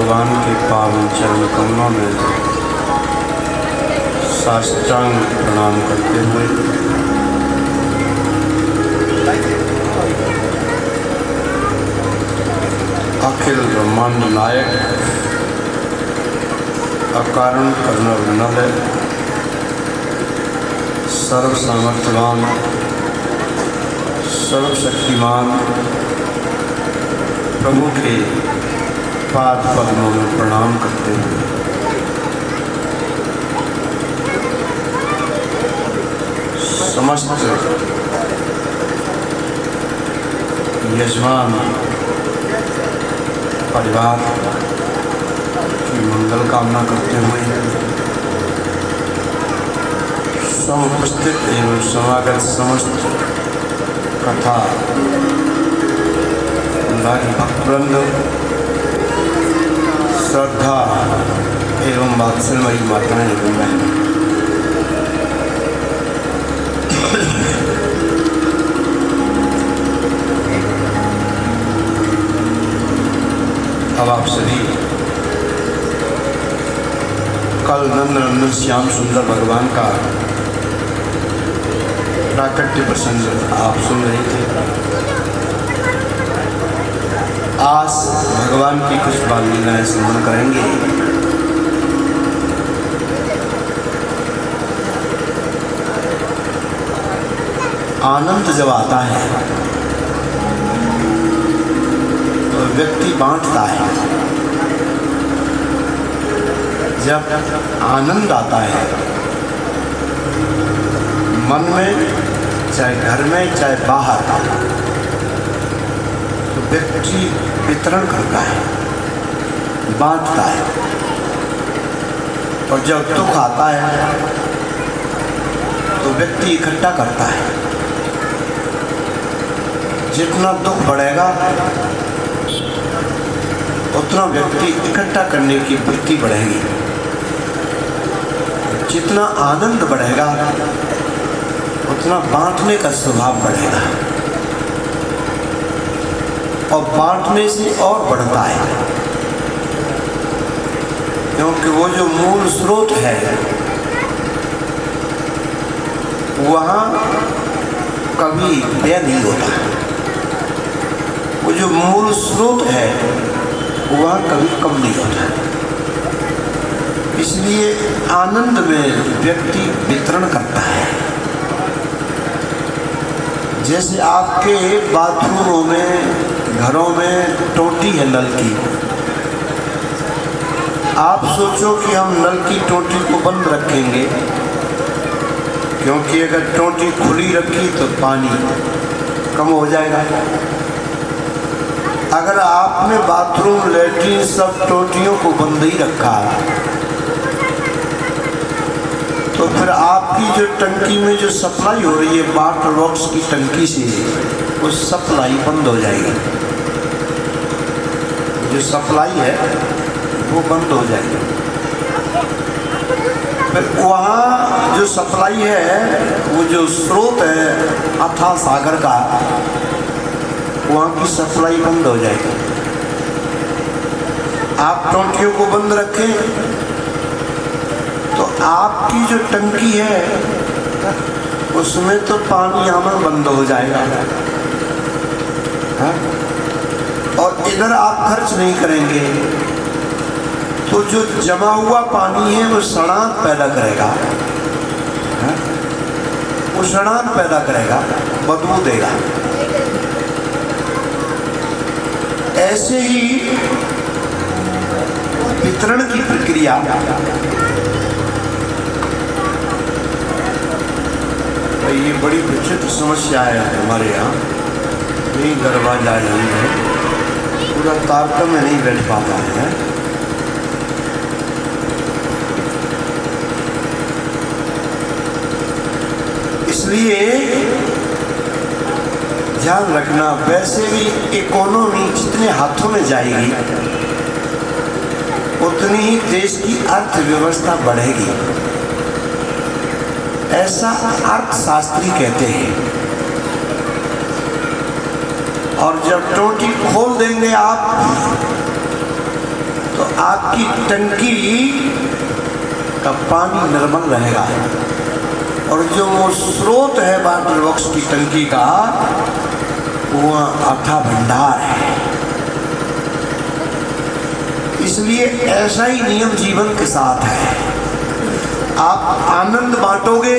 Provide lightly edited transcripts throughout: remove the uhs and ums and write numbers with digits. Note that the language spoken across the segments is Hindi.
भगवान के पावन चरण कमलों में साष्टांग प्रणाम करते हुए अखिल ब्रह्मांड नायक अकारण कर्णव नल सर्व सामर्थ्यवान सर्वशक्तिमान प्रभु के पाद पद्मों में प्रणाम करते हुए समस्त यजमान परिवार की मंगल कामना करते हुए समुपस्थित एवं समागत समस्त कथा भक्तवृंद श्रद्धा एवं वात्सल्यमयी माताएं एवं बहनें, अब आप सभी कल नंदनंदन श्याम सुंदर भगवान का प्राकट्य प्रसंग आप सुन रहे थे। आज भगवान की कुछ बाल लीलाएं स्मरण करेंगे। आनंद जब आता है तो व्यक्ति बांटता है। जब आनंद आता है मन में, चाहे घर में चाहे बाहर, तो व्यक्ति वितरण करता है, बांटता है। और जब दुख आता है तो व्यक्ति इकट्ठा करता है। जितना दुख बढ़ेगा उतना व्यक्ति इकट्ठा करने की वृत्ति बढ़ेगी। जितना आनंद बढ़ेगा उतना बांटने का स्वभाव बढ़ेगा और बांटने से और बढ़ता है, क्योंकि वो जो मूल स्रोत है वहाँ कभी व्यय नहीं होता। वो जो मूल स्रोत है वहाँ कभी कम नहीं होता। इसलिए आनंद में व्यक्ति वितरण करता है। जैसे आपके बाथरूमों में, घरों में टोटी है नल की। आप सोचो कि हम नल की टोटी को बंद रखेंगे, क्योंकि अगर टोटी खुली रखी तो पानी कम हो जाएगा। अगर आपने बाथरूम, लैट्रिन सब टोटियों को बंद ही रखा तो फिर आपकी जो टंकी में जो सप्लाई हो रही है वाटर वर्क्स की टंकी से, वो सप्लाई बंद हो जाएगी। जो सप्लाई है वो बंद हो जाएगी। फिर वहाँ जो सप्लाई है, वो जो स्रोत है अथाह सागर का, वहाँ की सप्लाई बंद हो जाएगी। आप टोंटियों को बंद रखें तो आपकी जो टंकी है उसमें तो पानी आना बंद हो जाएगा, है? और इधर आप खर्च नहीं करेंगे तो जो जमा हुआ पानी है वो सड़ांत पैदा करेगा, है? वो सड़ांत पैदा करेगा, बदबू देगा। ऐसे ही वितरण की प्रक्रिया ये बड़ी विचित्र समस्या है हमारे यहाँ। यही दरवाजा नहीं है, पूरा तारतम्य नहीं बैठ पाता है। इसलिए ध्यान रखना, वैसे भी इकोनॉमी जितने हाथों में जाएगी उतनी ही देश की अर्थव्यवस्था बढ़ेगी, ऐसा अर्थशास्त्री कहते हैं। और जब टोटी खोल देंगे आप तो आपकी टंकी का पानी निर्मल रहेगा, और जो वो स्रोत है वाटर वर्क्स की टंकी का, वो अथा भंडार है। इसलिए ऐसा ही नियम जीवन के साथ है। आप आनंद बांटोगे,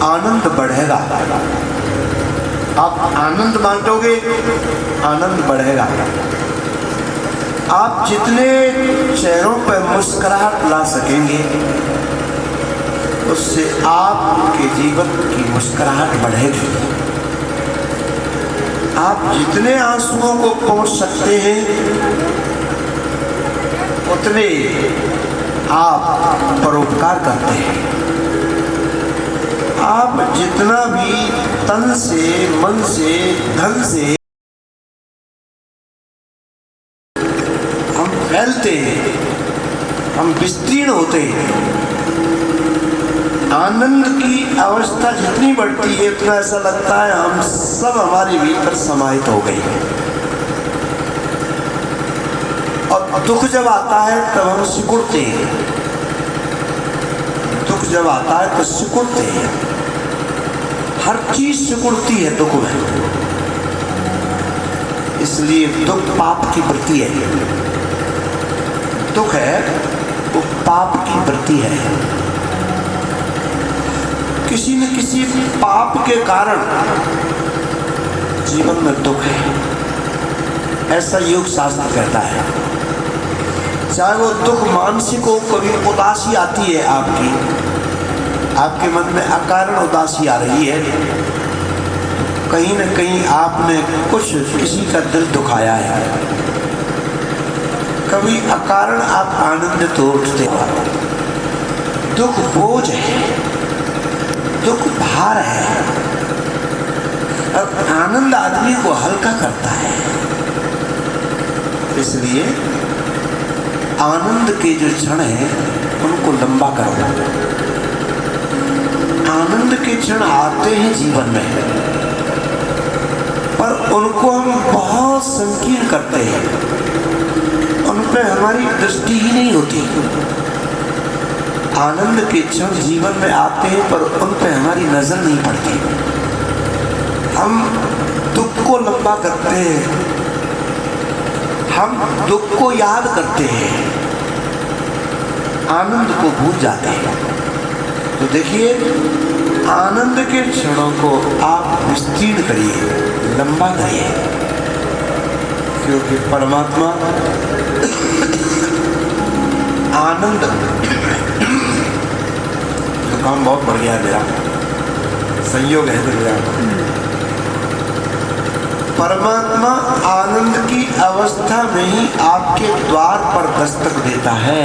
आनंद बढ़ेगा। आप आनंद बांटोगे, आनंद बढ़ेगा। आप जितने चेहरों पर मुस्कुराहट ला सकेंगे, उससे आपके जीवन की मुस्कुराहट बढ़ेगी। आप जितने आंसुओं को पहुंच सकते हैं, उतने आप परोपकार करते हैं। आप जितना भी तन से, मन से, धन से हम फैलते हैं, हम विस्तीर्ण होते हैं, आनंद की अवस्था जितनी बढ़ती है, उतना ऐसा लगता है हम सब हमारे भीतर समाहित हो गए। और दुख जब आता है तब हम सिकुड़ते हैं। दुख जब आता है तो सिकुड़ते हैं। हर चीज सिकुड़ती है दुख में। इसलिए दुख पाप की वृत्ति है। दुख है वो पाप की वृत्ति है। किसी न किसी पाप के कारण जीवन में दुख है, ऐसा योग शास्त्र कहता है। चाहे वो दुख मानसिक हो, कभी उदासी आती है आपके मन में अकारण उदासी आ रही है, कहीं न कहीं आपने किसी का दिल दुखाया है। कभी अकारण आप आनंदित हो उठते हो। दुख बोझ है, दुख भार है, और आनंद आदमी को हल्का करता है। इसलिए आनंद के जो क्षण हैं उनको लंबा करो। आनंद के क्षण आते हैं जीवन में, पर उनको हम बहुत संकीर्ण करते हैं। उन पे हमारी दृष्टि ही नहीं होती। आनंद के क्षण जीवन में आते हैं, पर उन पे हमारी नजर नहीं पड़ती। हम दुख को लंबा करते हैं, हम दुख को याद करते हैं, आनंद को भूल जाते हैं। तो देखिए, आनंद के क्षणों को आप विस्तीर्ण करिए, लंबा करिए, क्योंकि परमात्मा आनंद जो काम बहुत बढ़िया है मेरा संयोग है मेरा। परमात्मा आनंद की अवस्था में ही आपके द्वार पर दस्तक देता है।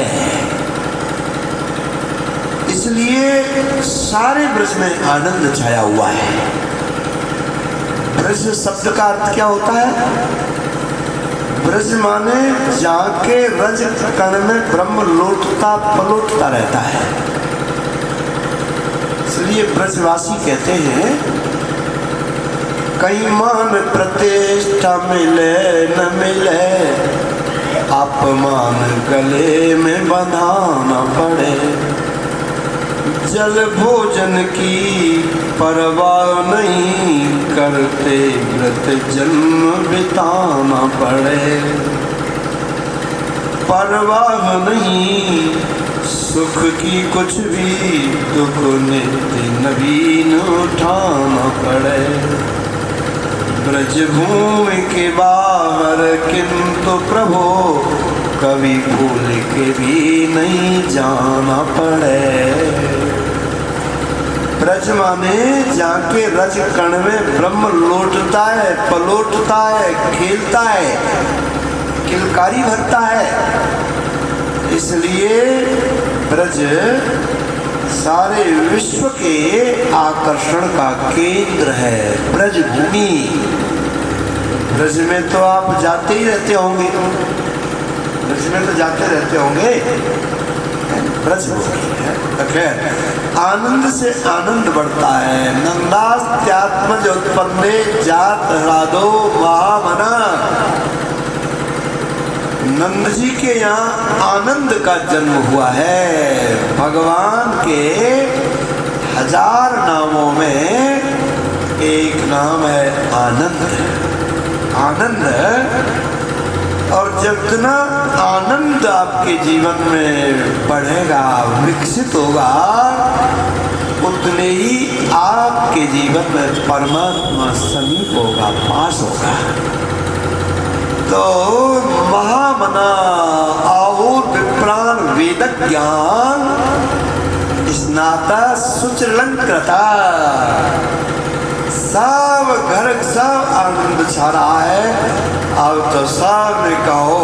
इसलिए सारे ब्रज में आनंद छाया हुआ है। ब्रज शब्द का अर्थ क्या होता है? ब्रज माने जाके रज कण में ब्रह्म लोटता पलोटता रहता है। इसलिए ब्रजवासी कहते हैं, कहीं मान प्रतिष्ठा मिले न मिले, अपमान गले में बंधाना पड़े, जल भोजन की परवाह नहीं करते, व्रत जन्म बिताना पड़े, परवाह नहीं सुख की कुछ भी, दुख नित्य नवीन उठाना पड़े, ब्रज भूमि के बाहर किंतु प्रभो, कभी भूल के भी नहीं जाना पड़े। ब्रज माने जाके रज कण में ब्रह्म लोटता है, पलोटता है, खेलता है, किलकारी भरता है। इसलिए ब्रज सारे विश्व के आकर्षण का केंद्र है। ब्रज भूमि, ब्रज में तो आप जाते ही रहते होंगे, ब्रज में तो जाते रहते होंगे, ब्रज भूमि है। खैर, आनंद से आनंद बढ़ता है। नंदास्त्यात्मज उत्पन्ने जात हृदो महामना, नंद जी के यहाँ आनंद का जन्म हुआ है। भगवान के 1000 नामों में एक नाम है आनंद। आनंद, और जितना आनंद आपके जीवन में बढ़ेगा, विकसित होगा, उतने ही आपके जीवन में परमात्मा समीप होगा, पास होगा। तो महामना आहुर विप्राण वेद ज्ञान स्नाता सुचलंकृता, सब घर सब आनंद छा रहा है। अब तो सब ने कहो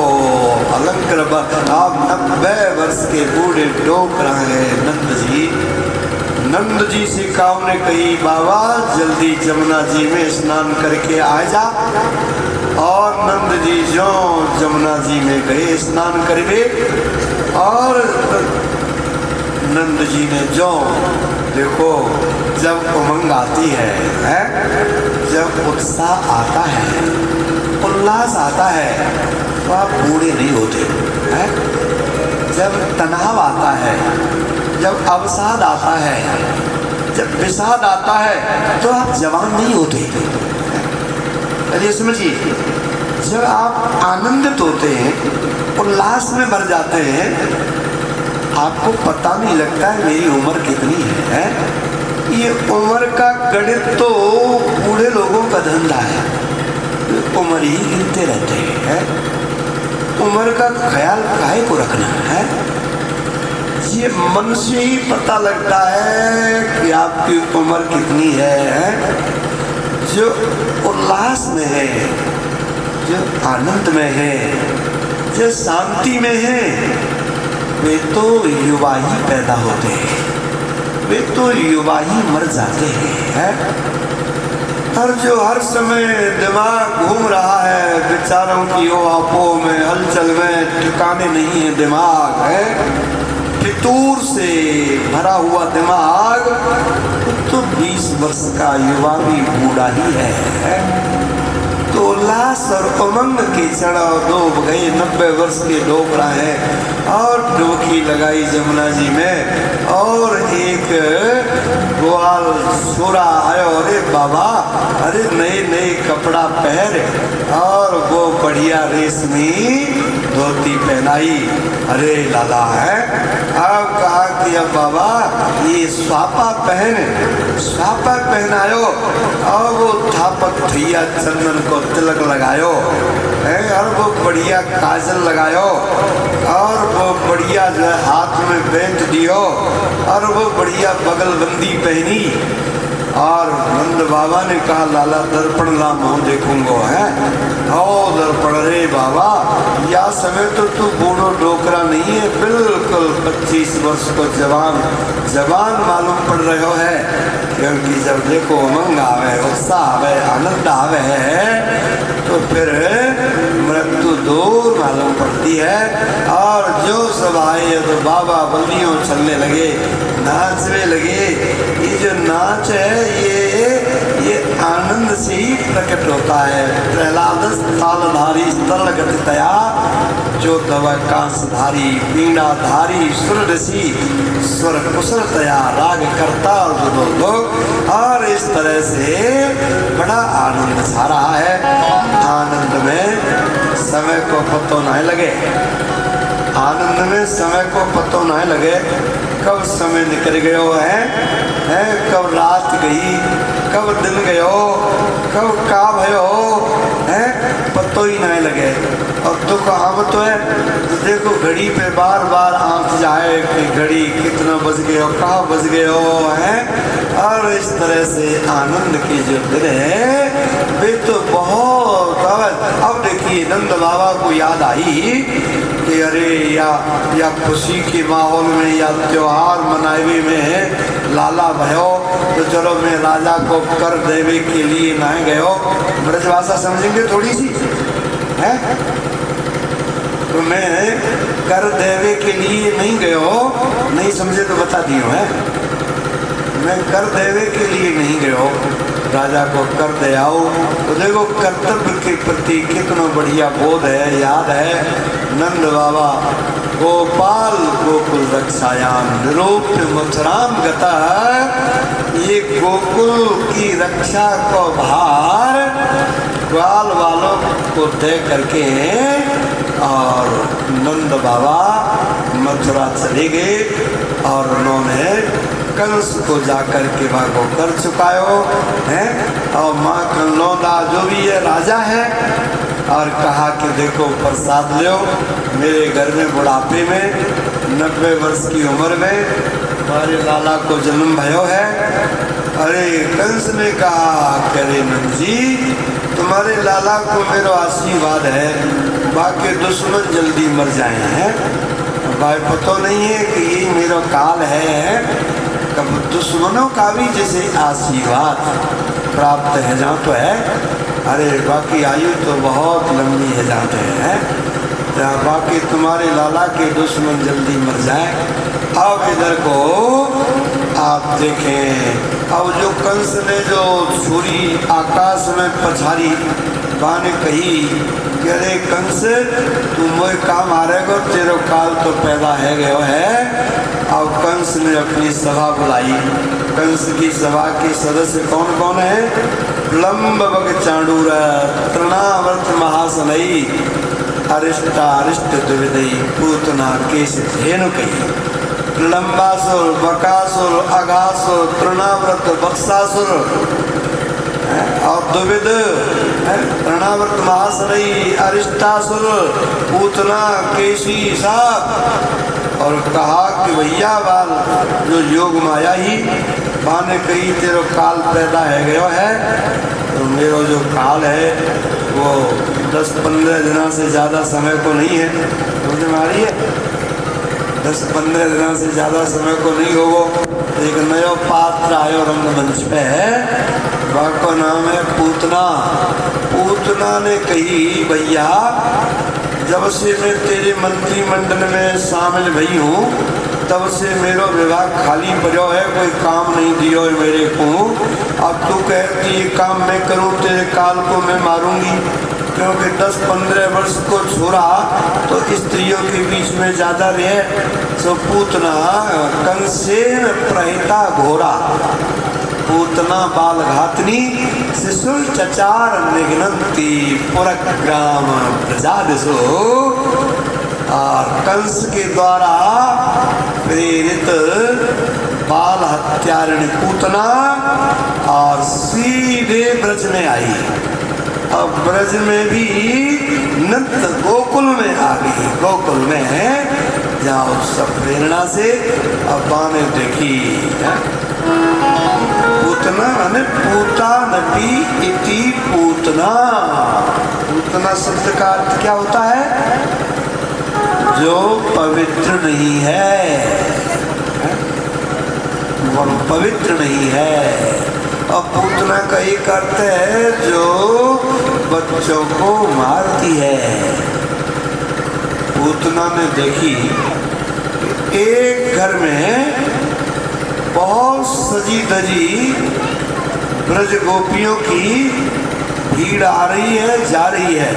अलंकृत, आप 90 वर्ष के बूढ़े डोक रहे हैं नंद जी। नंद जी से काव ने कही, बाबा जल्दी जमुना जी में स्नान करके आ जा। और नंद जी जो जमुना जी में गए स्नान करके, और नंद जी ने जो देखो, जब उमंग आती है, जब उत्साह आता है, उल्लास आता है, तो आप बूढ़े नहीं होते हैं। जब तनाव आता है, जब अवसाद आता है, जब विषाद आता है, तो आप जवान नहीं होते। चलिए समझिए, जब आप आनंदित होते हैं, उल्लास में भर जाते हैं, आपको पता नहीं लगता है मेरी उम्र कितनी है। ये उम्र का गणित तो बूढ़े लोगों का धंधा है, उम्र ही गिनते रहते हैं। उम्र का ख्याल काहे को रखना है। ये मन से ही पता लगता है कि आपकी उम्र कितनी है। जो उल्लास में है, जो आनंद में है, जो शांति में है, वे तो युवा ही पैदा होते हैं, वे तो युवा ही मर जाते हैं। और जो हर समय दिमाग घूम रहा है, विचारों की ओहापों में, हलचल में, ठिकाने नहीं है दिमाग, है फितूर से भरा हुआ दिमाग, तो 20 वर्ष का युवा भी बूढ़ा ही है। तो उल्लास और उमंग के चढ़ाव डूब गए। 90 वर्ष के डूब रहे हैं, और डुबकी लगाई जमुना जी में। और एक ग्वाल छोरा आयो, अरे बाबा, अरे नए नए कपड़ा पहन, और वो बढ़िया रेशमी धोती पहनाई। अरे लाला है, अब कहा कि अब बाबा ये स्वापा पहनायो, और वो थापक थैया चंदन को तिलक लगायो है, और वो बढ़िया काजल लगायो, और वो बढ़िया जो है हाथ में बेंच दियो, और वो बढ़िया बगलबंदी पहनी। और नंद बाबा ने कहा, लाला दर्पण ला मुँह देखूंगो है। ओ दर्पण, रे बाबा या समय तो तू बूढ़ो डोकरा नहीं है, बिल्कुल 25 वर्ष को जवान मालूम पड़ रहे है। क्योंकि जब देखो उमंग आवे, उत्साह आवे, आनंद आवे, तो फिर मृत्यु दूर मालूम पड़ती है। और जो सब आए तो बाबा बल्लियों चलने लगे, नाचने लगे। ये जो नाच है, ये आनंद से ही प्रकट होता है। प्रहलाद तालधारी स्थल गतितया, जो दवा कांसधारी वीणाधारी सुर ऋषि स्वर कुशलतया राग करता और इस तरह से बड़ा आनंद छा रहा है। आनंद में समय को पतो नहीं लगे, आनंद में समय को पतो नहीं लगे, कब समय निकल गयो है, कब रात गई, कब दिन गयो, कब का भयो है, पतो ही नहीं लगे। और दुख आम तो है, तो देखो घड़ी पे बार बार आंख जाए कि घड़ी कितना बज गयो, कहाँ बज गयो है। और इस तरह से आनंद की जो दिन है, वे तो बहुत। अब देखिए नंद बाबा को याद आई कि अरे या खुशी के माहौल में या त्योहार मनावे में लाला भयो, तो चलो मैं राजा को कर देवे के लिए ना गयो। ब्रजभाषा समझेंगे थोड़ी सी है, तो मैं कर देवे के लिए नहीं गयो, नहीं समझे तो बता दियो है। मैं कर देवे के लिए नहीं गयो, राजा को कर दे आओ। तो देखो कर्तव्य के प्रति कितना बढ़िया बोध है, याद है। नंद बाबा गोपाल गोकुल रक्षायाम निरूप्य मथुराम गता, ये गोकुल की रक्षा को भार ग्वाल वालों को दे करके और नंद बाबा मथुरा चले गए और उन्होंने कंस को जाकर के वहाँ को कर चुकायो है। और माँ कल्लौदा जो भी ये राजा है और कहा कि देखो प्रसाद लो, मेरे घर में बुढ़ापे में 90 वर्ष की उम्र में हमारे लाला को जन्म भयो है। अरे कंस ने कहा करे नंद जी, तुम्हारे लाला को मेरा आशीर्वाद है, बाकी दुश्मन जल्दी मर जाए हैं। भाई पता नहीं है कि ये मेरा काल है, कब दुश्मनों का भी जैसे आशीर्वाद प्राप्त है जहाँ तो है। अरे बाकी आयु तो बहुत लंबी है जाते हैं, जहाँ बाकी तुम्हारे लाला के दुश्मन जल्दी मर जाए। अब इधर को आप देखें, अब जो कंस ने जो छुरी आकाश में पछारी बाने कही कि अरे कंस तू मोए काम आ रहेगा, तेरा काल तो पैदा है गयो है। अब कंस ने अपनी सभा बुलाई। कंस की सभा के सदस्य कौन कौन है? लंब बग चांडूर, तृणावर्त महासनई, अरिष्टा अरिष्ट द्विविदई, पूतना केश धेनु कही। लंबासुर, बकासुर, अघासुर, तृणाव्रत, बक्सासुर और द्विविद, तृणाव्रत महासनई, अरिष्टासुर, पूतना, केशी साहब। और कहा कि भैया बाल जो योग माया ही माने कही तेरो काल पैदा है गयो है, तो मेरा जो काल है वो 10-15 दिनों से ज़्यादा समय को नहीं है। मुझे मारी है 10-15 दिनों से ज़्यादा समय को नहीं होगो। एक नया पात्र आयो रंगमंच पे है, वाको नाम है पूतना। पूतना ने कही भैया जब से मैं तेरे मंत्रिमंडल में शामिल भई हूँ तब से मेरा विभाग खाली पड़ो है, कोई काम नहीं दियो है मेरे को। अब तू कहती ये काम मैं करूँ, तेरे काल को मैं मारूंगी, क्योंकि 10-15 वर्ष को छोड़ा तो स्त्रियों के बीच में ज़्यादा रहे। सो पूतना कंसेन प्रहिता घोरा, पूतना बाल घातनी, शिशुल चचार निघ्नंती पुरग्राम प्रजादिशो। और कंस के द्वारा प्रेरित बाल हत्यारिणी पूतना और सीधे ब्रज में आई। अब ब्रज में भी नंद गोकुल में आ गई। गोकुल में है जहाँ सब प्रेरणा से अब बाने देखी पूतना ने पूता नपी इति पूतना। पूतना शब्द का अर्थ क्या होता है? जो पवित्र नहीं है, वो पवित्र नहीं है। और पूतना का एक अर्थ है जो बच्चों को मारती है। पूतना ने देखी एक घर में बहुत सजी धजी ब्रज गोपियों की भीड़ आ रही है, जा रही है।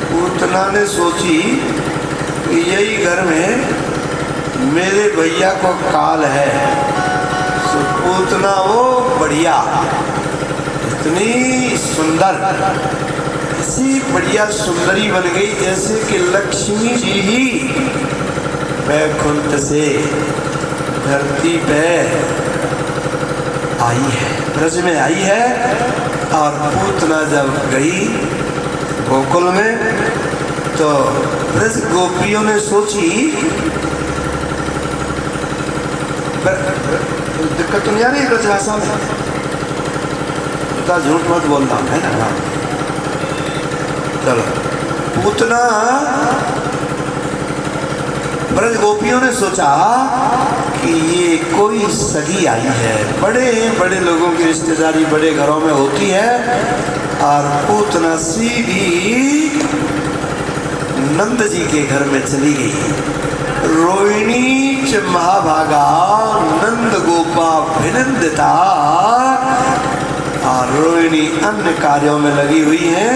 पूतना ने सोची कि यही घर में मेरे भैया को काल है। तो पूतना वो बढ़िया, इतनी सुंदर, ऐसी बढ़िया सुंदरी बन गई जैसे कि लक्ष्मी जी ही वैकुंठ से धरती पे आई है, ब्रज में आई है। और पूतना जब गई गोकुल में तो ब्रज गोपियों ने सोची, दिक्कत तो नहीं आ रही ब्रज भाषा में? झूठ मत बोलना है ना। चलो, पूतना ब्रज गोपियों ने सोचा कि ये कोई सगी आई है। बड़े बड़े लोगों की रिश्तेदारी बड़े घरों में होती है। और पूतना सीधी नंद जी के घर में चली गई। रोहिणी च महाभागा नंद गोपा भिनंदिता। और रोहिणी अन्य कार्यों में लगी हुई है।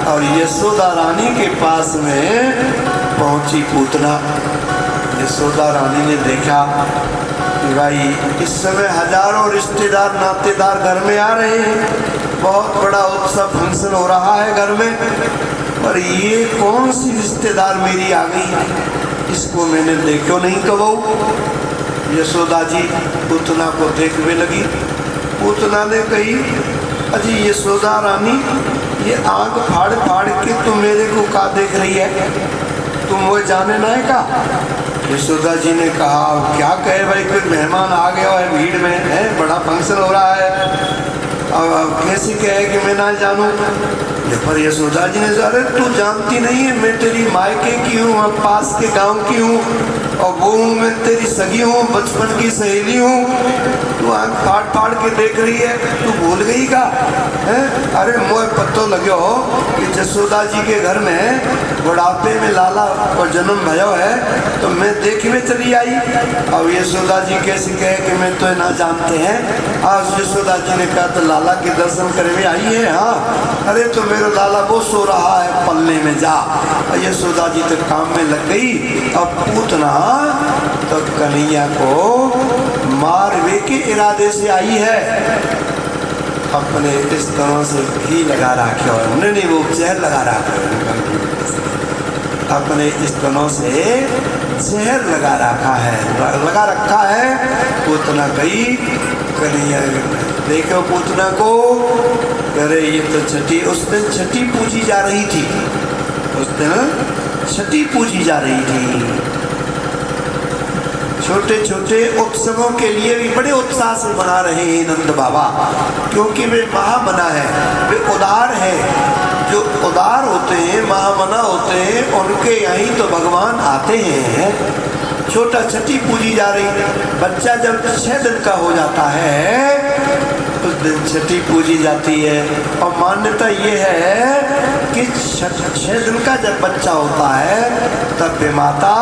और यशोदा रानी के पास में पहुंची पूतना। यशोदा रानी ने देखा कि भाई इस समय हजारों रिश्तेदार नातेदार घर में आ रहे हैं, बहुत बड़ा उत्सव फंक्शन हो रहा है घर में, पर ये कौन सी रिश्तेदार मेरी आ गई, इसको मैंने देखो नहीं कबो। यशोदा जी पूतना को देखने लगी। पूतना ने कही, अजी यशोदा रानी, ये आंख फाड़ फाड़ के तुम मेरे को का देख रही है, तुम वो जाने ना है का? यशोदा जी ने कहा, क्या कहे भाई, कोई मेहमान आ गया है भीड़ में, है बड़ा फंक्शन हो रहा है, अब कैसे कहे कि मैं ना जानूं। पर यशोदा जी ने, अरे तू जानती नहीं है, मैं तेरी मायके की हूँ, अब पास के गांव की हूँ, और वो हूँ मैं तेरी सगी हूँ, बचपन की सहेली हूँ, तू आँख फाड़ फाड़ के देख रही है, तू भूल गई का है? अरे मोए पत्तो लगे हो कि यशोदा जी के घर में बुढ़ापे में लाला और जन्म भयो है, तो मैं देखी में चली आई। अब यशोदा जी कैसे कहे कि मैं तो ना जानते हैं। आज यशोदा जी ने कहा, तो लाला के दर्शन करने आई है? हाँ। अरे तो मेरा लाला वो सो रहा है पल्ले में, जा। यशोदा जी तो काम में लग गई। अब पूतना तो कन्हैया को मारवे के इरादे से आई है, अपने इस तरह से घी लगा रखा है, नहीं वो जहर लगा रखा है, अपने इस तरह से जहर लगा रखा है, पूतना गई। कन्हैया देखो पूतना को, अरे ये तो छठी, उस दिन छठी पूजी जा रही थी, उस दिन छठी पूजी जा रही थी। छोटे छोटे उत्सवों के लिए भी बड़े उत्साह से मना रहे हैं नंद बाबा, क्योंकि वे महामना है, वे उदार है। जो उदार होते हैं, महामना होते हैं, उनके यहीं तो भगवान आते हैं। छोटा छठी पूजी जा रही है। बच्चा जब 6 दिन का हो जाता है उस दिन छठी पूजी जाती है। और मान्यता ये है कि 6 दिन का जब बच्चा होता है तब वे माता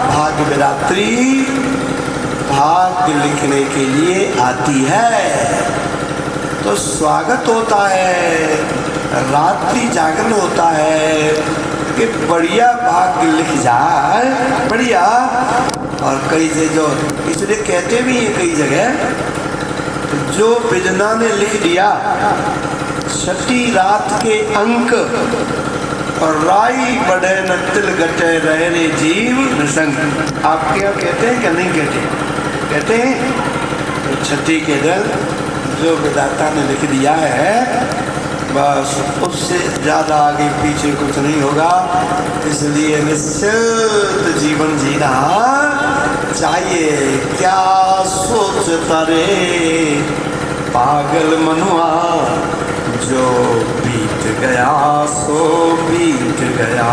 भाग्य विधात्री भाग्य लिखने के लिए आती है, तो स्वागत होता है, रात्रि जागरण होता है कि बढ़िया भाग्य लिख जाए, बढ़िया। और कई जगह इसलिए कहते भी हैं, कई जगह जो विजना ने लिख दिया छठी रात के अंक, और राई बढ़े न तिल गटे रहे जीव निसंग। आपके यहाँ कहते हैं क्या? नहीं कहते? कहते हैं। तो छठी के दिन जो विधाता ने लिख दिया है, बस उससे ज़्यादा आगे पीछे कुछ नहीं होगा। इसलिए निश्चित जीवन जीना चाहिए। क्या सोचता रे पागल मनुआ, जो बीत गया सो बीत गया।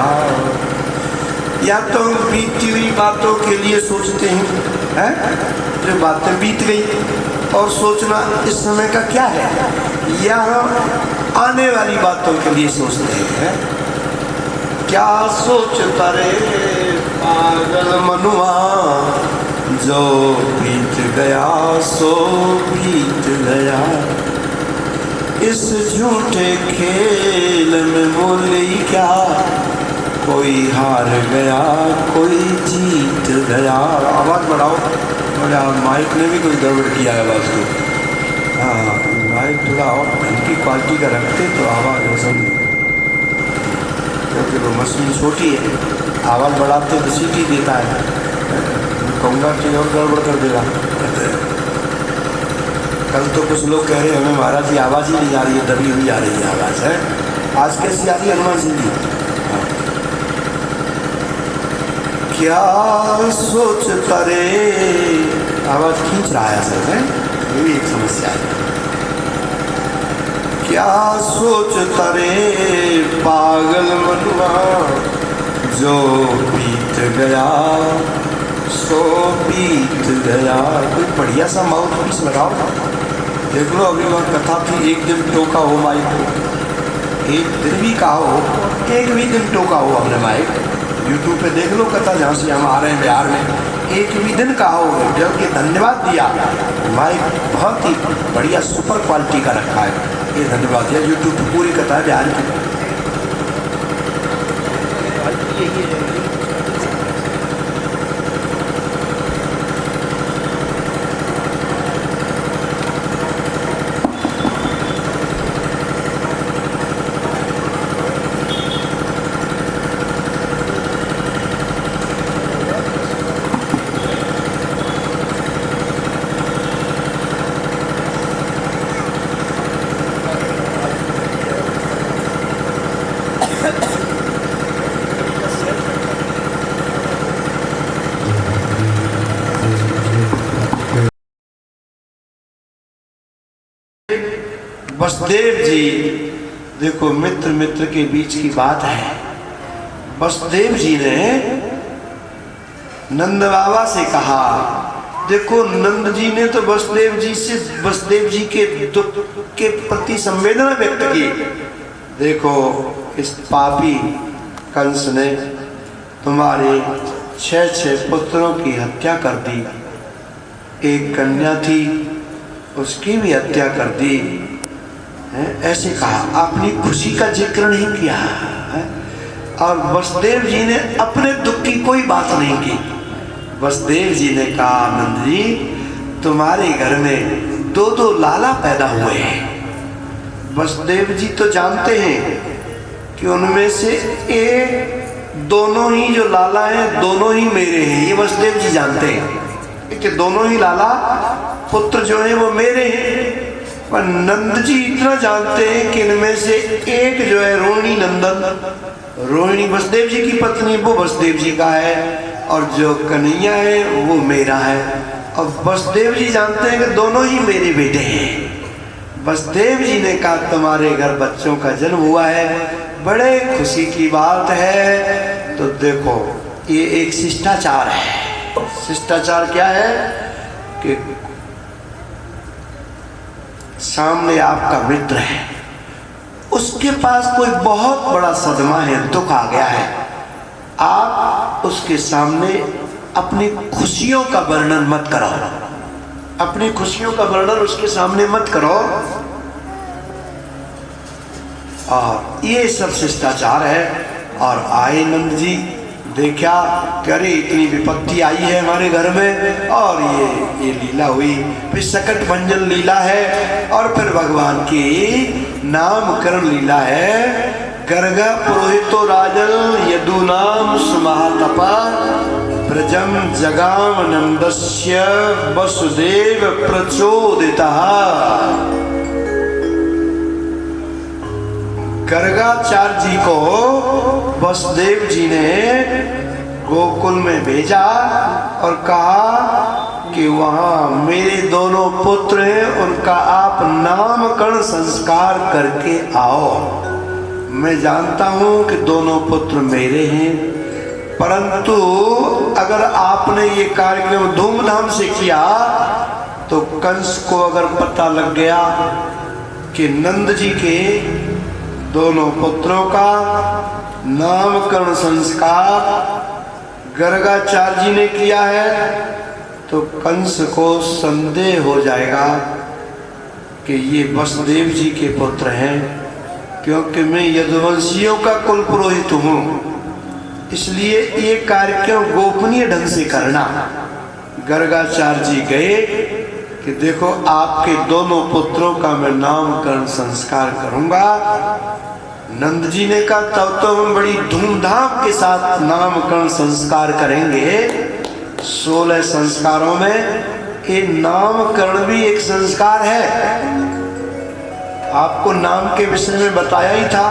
या तो बीती हुई बातों के लिए सोचते हैं, जो बातें बीत गई, और सोचना इस समय का क्या है, या हम आने वाली बातों के लिए सोचते हैं। क्या सोचता रे पागल मनुआ, जो बीत गया सो बीत गया। इस झूठे खेल में बोली क्या, कोई हार गया कोई जीत गया। आवाज़ बढ़ाओ, माइक ने भी कोई गड़बड़ किया है आवाज़ को। हाँ, माइक थोड़ा और हल्की क्वालिटी का रखते तो आवाज़ रोशन, क्योंकि वो मशीन छोटी है, आवाज़ बढ़ाते तो सीटी देता है, कहूँगा कि और गड़बड़ कर देगा। कल तो कुछ लोग कह रहे हैं हमें महाराज की आवाज़ ही नहीं जा रही है, दबी हुई आ रही है आवाज़ है। आज कैसी आ रही है हनुमान सिंह जी? क्या सोचता रे, आवाज़ खींच रहा है असल में, ये भी एक समस्या है। क्या सोचता रे पागल मनुआ, जो बीत गया सो बीत गया। कोई बढ़िया सा माउथ पीस लगाओ, देख लो। अभी वह कथा थी, एक दिन टोका हो माइक को, एक दिन भी कहा हो, एक भी दिन टोका हो हमने माइक। यूट्यूब पे देख लो कथा, जहाँ से हम आ रहे हैं बिहार में, एक भी दिन कहो जब कि धन्यवाद दिया, माइक बहुत ही बढ़िया सुपर क्वालिटी का रखा है, ये धन्यवाद दिया। यूट्यूब पर पूरी कथा ध्यान की। वसुदेव जी, देखो मित्र मित्र के बीच की बात है। वसुदेव जी ने नंद बाबा से कहा, देखो नंद जी ने तो वसुदेव जी से वसुदेव जी के दुख के प्रति संवेदना व्यक्त की। देखो इस पापी कंस ने तुम्हारे 6 पुत्रों की हत्या कर दी, एक कन्या थी उसकी भी हत्या कर दी है? ऐसे कहा, अपनी खुशी का जिक्र नहीं किया है? और वसुदेव जी ने अपने दुख की कोई बात नहीं की। वसुदेव जी ने कहा, नंद जी तुम्हारे घर में 2 लाला पैदा हुए हैं। वसुदेव जी तो जानते हैं कि उनमें से दोनों ही जो लाला हैं दोनों ही मेरे हैं, ये वसुदेव जी जानते हैं कि दोनों ही लाला पुत्र जो है वो मेरे हैं। पर नंद जी इतना जानते हैं कि इनमें से एक जो है रोहिणी नंदन, रोहिणी वसुदेव जी की पत्नी, वो वसुदेव जी का है, और जो कन्हैया है वो मेरा है। और वसुदेव जी जानते हैं कि दोनों ही मेरे बेटे हैं। वसुदेव जी ने कहा, तुम्हारे घर बच्चों का जन्म हुआ है, बड़े खुशी की बात है। तो देखो ये एक शिष्टाचार है। शिष्टाचार क्या है कि सामने आपका मित्र है, उसके पास कोई बहुत बड़ा सदमा है, दुख आ गया है, आप उसके सामने अपनी खुशियों का वर्णन मत करो, अपनी खुशियों का वर्णन उसके सामने मत करो। और ये सब शिष्टाचार है। और आए नंद जी, देखा करे इतनी विपत्ति आई है हमारे घर में, और ये लीला हुई, फिर सकट भंजन लीला है, और फिर भगवान की नामकरण लीला है। गर्ग पुरोहितो राजन यदुनाम सुमहातपा ब्रजम जगाम नंदस्य वसुदेव प्रचोदितः। गर्गाचार्य जी को वसुदेव जी ने गोकुल में भेजा और कहा कि वहाँ मेरे दोनों पुत्र हैं, उनका आप नामकरण संस्कार करके आओ। मैं जानता हूँ कि दोनों पुत्र मेरे हैं, परंतु अगर आपने ये कार्यक्रम धूमधाम से किया तो कंस को अगर पता लग गया कि नंद जी के दोनों पुत्रों का नामकरण संस्कार गर्गाचार्य जी ने किया है, तो कंस को संदेह हो जाएगा कि ये वसुदेव जी के पुत्र हैं, क्योंकि मैं यदुवंशियों का कुल पुरोहित हूँ। इसलिए ये कार्यक्रम गोपनीय ढंग से करना। गर्गाचार्य जी गए कि देखो आपके दोनों पुत्रों का मैं नामकरण संस्कार करूंगा। नंद जी ने कहा, तब तो हम बड़ी धूमधाम के साथ नामकरण संस्कार करेंगे। 16 संस्कारों में ये नामकरण भी एक संस्कार है। आपको नाम के विषय में बताया ही था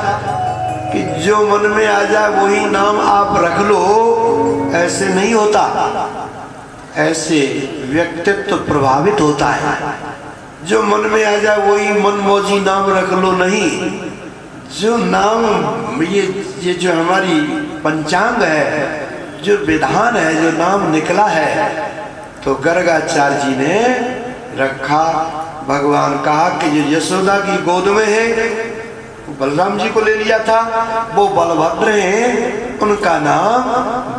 कि जो मन में आ जाए वही नाम आप रख लो, ऐसे नहीं होता। ऐसे व्यक्तित्व प्रभावित होता है। जो मन में आ जाए वही मनमौजी नाम रख लो, नहीं। जो नाम ये जो हमारी पंचांग है, जो विधान है, जो नाम निकला है, तो गर्गाचार्य जी ने रखा। भगवान कहा कि जो यशोदा की गोद में है, बलराम जी को ले लिया था, वो बलभद्र हैं, उनका नाम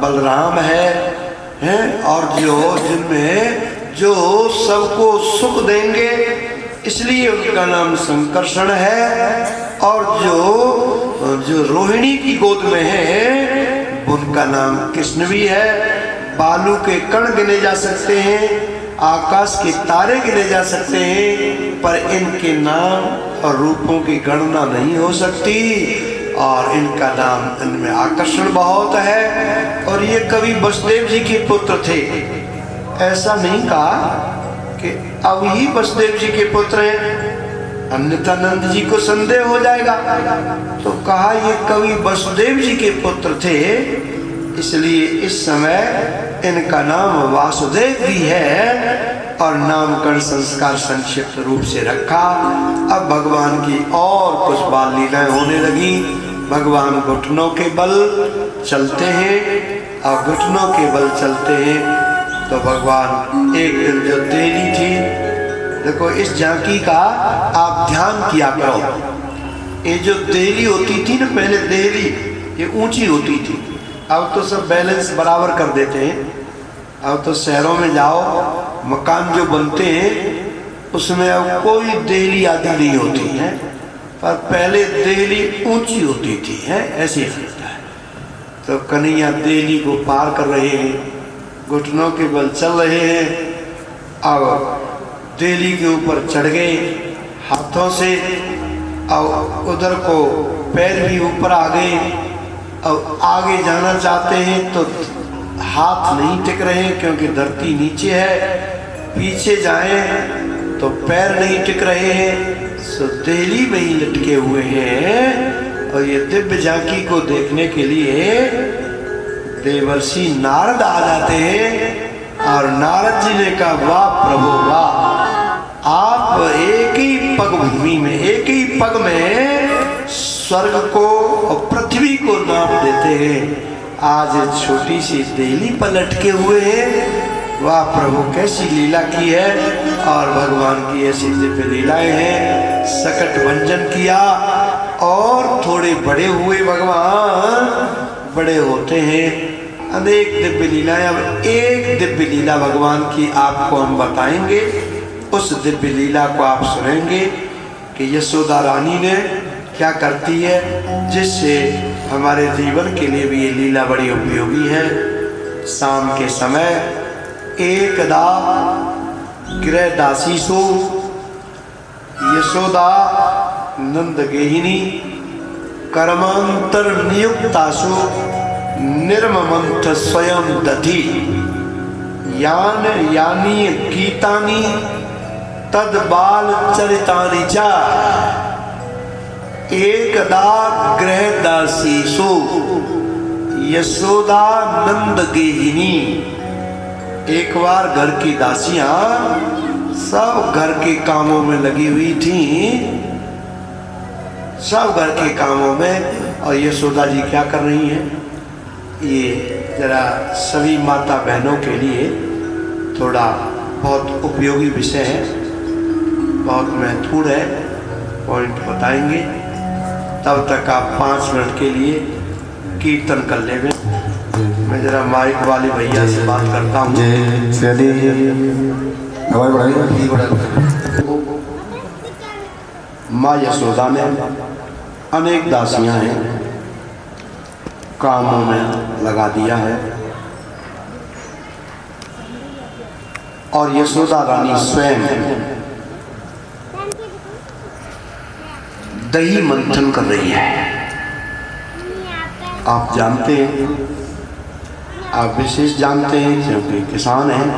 बलराम है। हैं, और जिनमें जो सबको सुख देंगे, इसलिए उनका नाम संकर्षण है। और जो रोहिणी की गोद में है उनका नाम कृष्ण भी है। बालू के कण गिने जा सकते हैं, आकाश के तारे गिने जा सकते हैं, पर इनके नाम और रूपों की गणना नहीं हो सकती। और इनका नाम, इनमें आकर्षण बहुत है। और ये कवि वसुदेव जी के पुत्र थे। ऐसा नहीं कहा कि अब ही वसुदेव जी के पुत्र हैं, अन्यथा नंद जी को संदेह हो जाएगा। तो कहा ये कवि वसुदेव जी के पुत्र थे, इसलिए इस समय इनका नाम वासुदेव भी है। और नामकरण संस्कार संक्षिप्त रूप से रखा। अब भगवान की और कुछ बाल लीलाएं होने लगी। भगवान घुटनों के बल चलते हैं, और घुटनों के बल चलते हैं। तो भगवान एक दिन जो देली थी, देखो इस झांकी का आप ध्यान किया करो। ये जो देली होती थी ना पहले, देली ये ऊंची होती थी। अब तो सब बैलेंस बराबर कर देते हैं। अब तो शहरों में जाओ, मकान जो बनते हैं उसमें अब कोई देली आदि नहीं होती है, पर पहले देली ऊंची होती थी, है ऐसे लगता है। तो कन्हैया देली को पार कर रहे हैं, घुटनों के बल चल रहे हैं। अब देली के ऊपर चढ़ गए हाथों से, और उधर को पैर भी ऊपर आ गए। अब आगे जाना चाहते हैं तो हाथ नहीं टिक रहे हैं, क्योंकि धरती नीचे है। पीछे जाएं तो पैर नहीं टिक रहे हैं, सो देली में ही लटके हुए हैं। और ये दिव्य झांकी को देखने के लिए देवर्षि नारद आ जाते हैं। और नारद जी ने कहा, वाह प्रभु वाह, आप एक ही पग भूमि में, एक ही पग में स्वर्ग को और पृथ्वी को नाप देते हैं। आज छोटी सी देली पर लटके हुए हैं। वाह प्रभु, कैसी लीला की है। और भगवान की ऐसी दिव्य लीलाएं हैं। सकट भंजन किया, और थोड़े बड़े हुए भगवान, बड़े होते हैं। अनेक दिव्य लीलाएं। अब एक दिव्य लीला भगवान की आपको हम बताएंगे। उस दिव्य लीला को आप सुनेंगे कि यशोदा रानी ने क्या करती है, जिससे हमारे जीवन के लिए भी ये लीला बड़ी उपयोगी है। शाम के समय एकदा गृह दासीसु यशोदा नंद गेहिनी कर्मांतर नियुक्तासु निर्ममंथ स्वयं दधि यान यानी गीतानि तद बाल चरितानि चा। एकदा गृह दासीसु यशोदा नंद गेहिनी। एक बार घर की दासियां सब घर के कामों में लगी हुई थी, सब घर के कामों में। और यशोदा जी क्या कर रही हैं, ये जरा सभी माता बहनों के लिए थोड़ा बहुत उपयोगी विषय है, बहुत महत्वपूर्ण है। पॉइंट बताएंगे। तब तक आप 5 मिनट के लिए कीर्तन कर लेंगे। मैं जरा माइक वाले भैया से बात करता हूँ। माँ यशोदा ने अनेक दासियां हैं, कामों में लगा दिया है। और यशोदा रानी स्वयं दही मंथन कर रही है। आप जानते हैं, आप विशेष जानते हैं, क्योंकि किसान हैं,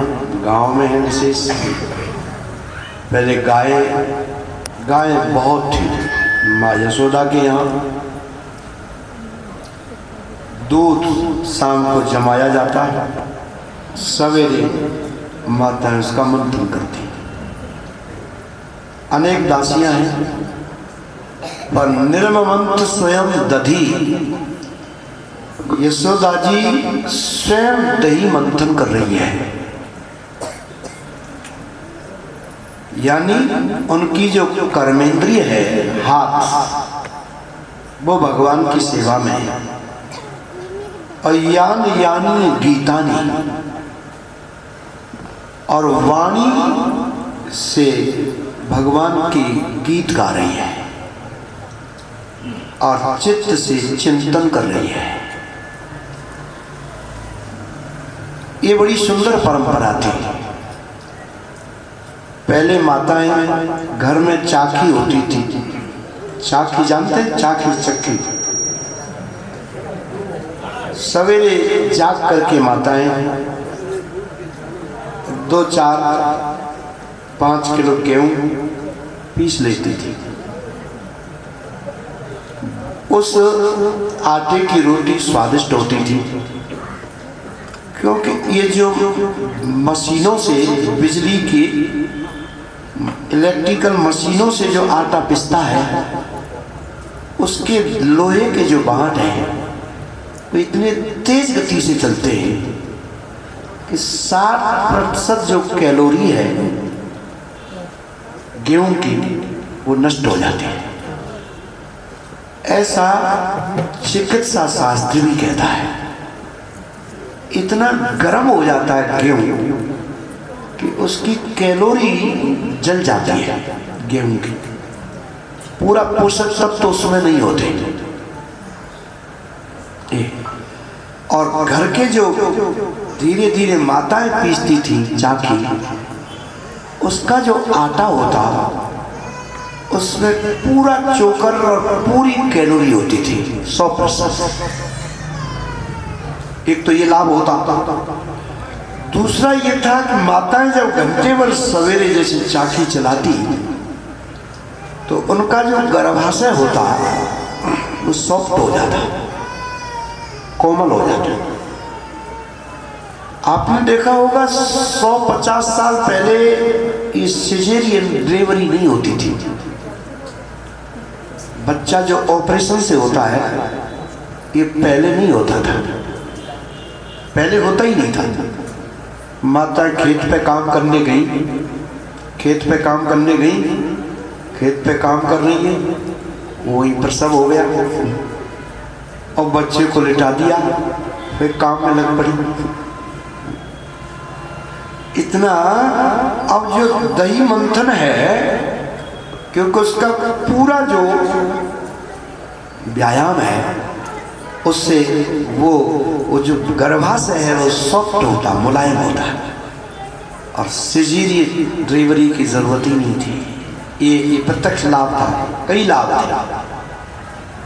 गांव में हैं विशेष। पहले गाय बहुत थी माँ यशोदा के यहाँ। दूध शाम को जमाया जाता है, सवेरे माता उसका मंथन करती। अनेक दासियां हैं, पर निर्ममंथ स्वयं दधी। यशोदा जी स्वयं दही मंथन कर रही है, यानी उनकी जो कर्मेंद्रिय है हाथ, वो भगवान की सेवा में है। और यानी गीतानी, और वाणी से भगवान की गीत गा रही है और चित्त से चिंतन कर रही है। ये बड़ी सुंदर परंपरा थी। पहले माताएं घर में चाकी होती थी। चाकी जानते हैं? चाकी चक्की। सवेरे जाग करके माताएं 2-4-5 किलो गेहूं पीस लेती थी। उस आटे की रोटी स्वादिष्ट होती थी, क्योंकि ये जो मशीनों से, बिजली की इलेक्ट्रिकल मशीनों से जो आटा पिसता है, उसके लोहे के जो बाट हैं वो इतने तेज गति से चलते हैं कि 60% जो कैलोरी है गेहूं की वो नष्ट हो जाती है। ऐसा चिकित्सा शास्त्र भी कहता है। इतना गर्म हो जाता है गेहूं कि उसकी कैलोरी जल जाती है। गेहूं की पूरा पोषक तत्व तो उसमें नहीं होते। और घर के जो धीरे धीरे माताएं पीसती थी चाकी, उसका जो आटा होता उसमें पूरा चोकर और पूरी कैलोरी होती थी 100%। एक तो ये लाभ होता। दूसरा ये था कि माताएं जब घंटे भर सवेरे जैसे चाकी चलाती तो उनका जो गर्भाशय होता वो सॉफ्ट हो जाता, कोमल हो जाता। आपने देखा होगा 150 साल पहले ये सिजेरियन डिलीवरी नहीं होती थी। बच्चा जो ऑपरेशन से होता है ये पहले नहीं होता था, पहले होता ही नहीं था। माता खेत पे काम करने गई, खेत पे काम करने गई, खेत पे काम कर रही है, वही प्रसव हो गया और बच्चे को लिटा दिया, फिर काम में लग पड़ी। इतना अब जो दही मंथन है, क्योंकि उसका पूरा जो व्यायाम है उससे वो जो गर्भाशय है वो सॉफ्ट होता, मुलायम होता है और सिजेरियन डिलीवरी की जरूरत ही नहीं थी। ये प्रत्यक्ष लाभ था, कई लाभ थे।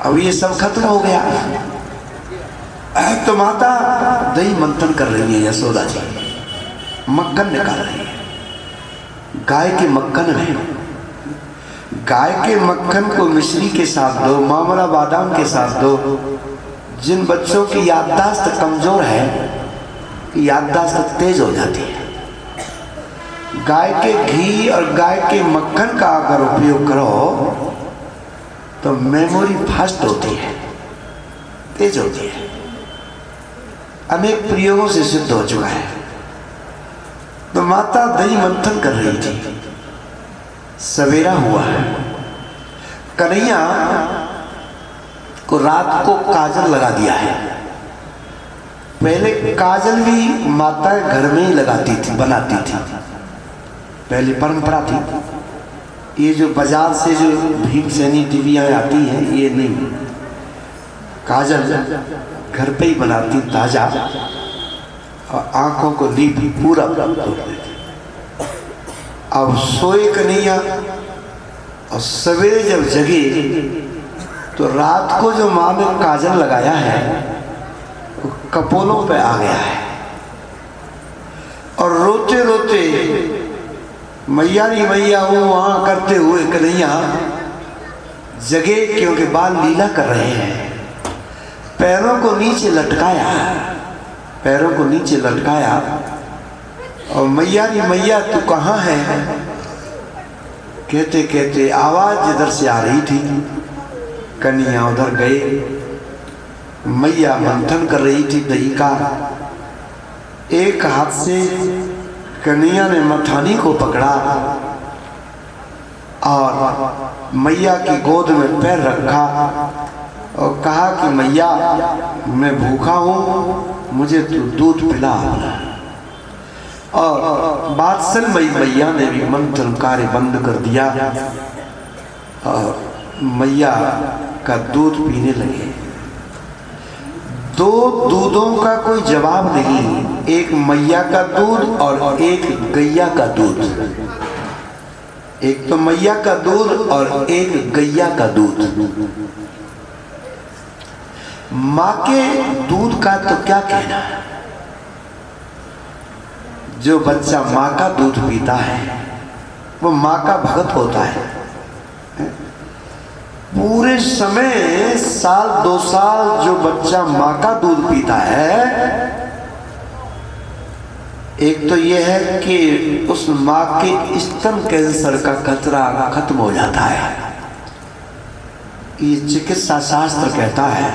अब ये सब खत्म हो गया। तो माता दही मंथन कर रही है, यशोदा जी मक्खन निकाल रही है। गाय के मक्खन में, गाय के मक्खन को मिश्री के साथ दो, मामरा बादाम के साथ दो। जिन बच्चों की याददाश्त कमजोर है, याददाश्त तेज हो जाती है। गाय के घी और गाय के मक्खन का अगर उपयोग करो तो मेमोरी फास्ट होती है, तेज होती है। अनेक प्रयोगों से सिद्ध हो चुका है। तो माता दही मंथन कर रही थी। सवेरा हुआ है। कन्हैया को रात को काजल लगा दिया है। पहले काजल भी माता घर में ही लगाती थी, बनाती थी, पहले परंपरा थी। ये जो बाजार से जो भीमसेनी दिव्याएं आती हैं ये नहीं, काजल घर पे ही बनाती, ताजा, और आंखों को लीप पूरा अब सोए कन्हैया और सवेरे जब जगे तो रात को जो माँ ने काजल लगाया है वो कपोलों पे आ गया है और रोते रोते मैया नी मैया वो वहाँ करते हुए कन्हैया जगे, क्योंकि बाल लीला कर रहे हैं। पैरों को नीचे लटकाया, पैरों को नीचे लटकाया और मैया नी मैया तू कहाँ है कहते कहते आवाज इधर से आ रही थी। कन्हैया उधर गए। मैया मंथन कर रही थी दही का। एक हाथ से कन्हैया ने मथानी को पकड़ा और मैया की गोद में पैर रखा और कहा कि मैया मैं भूखा हूँ, मुझे तू दूध पिला। और वात्सलमयी मैया ने भी मंथन कार्य बंद कर दिया और मैया का दूध पीने लगे। दो दूधों का कोई जवाब नहीं, एक मैया का दूध और एक गैया का दूध। एक तो मैया का दूध और एक गैया का दूध। माँ के दूध का तो क्या कहना, जो बच्चा माँ का दूध पीता है वो माँ का भगत होता है। पूरे समय साल 2 साल जो बच्चा माँ का दूध पीता है, एक तो यह है कि उस माँ के स्तन कैंसर का खतरा खत्म हो जाता है। ये चिकित्सा शास्त्र कहता है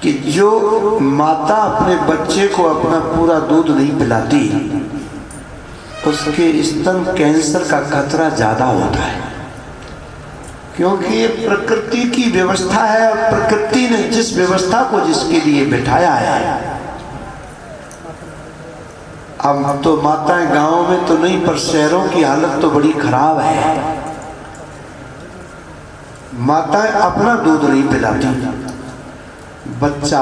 कि जो माता अपने बच्चे को अपना पूरा दूध नहीं पिलाती, उसके स्तन कैंसर का खतरा ज्यादा होता है, क्योंकि ये प्रकृति की व्यवस्था है और प्रकृति ने जिस व्यवस्था को जिसके लिए बिठाया है। अब तो माताएं गांवों में तो नहीं, पर शहरों की हालत तो बड़ी खराब है। माताएं अपना दूध नहीं पिलाती, बच्चा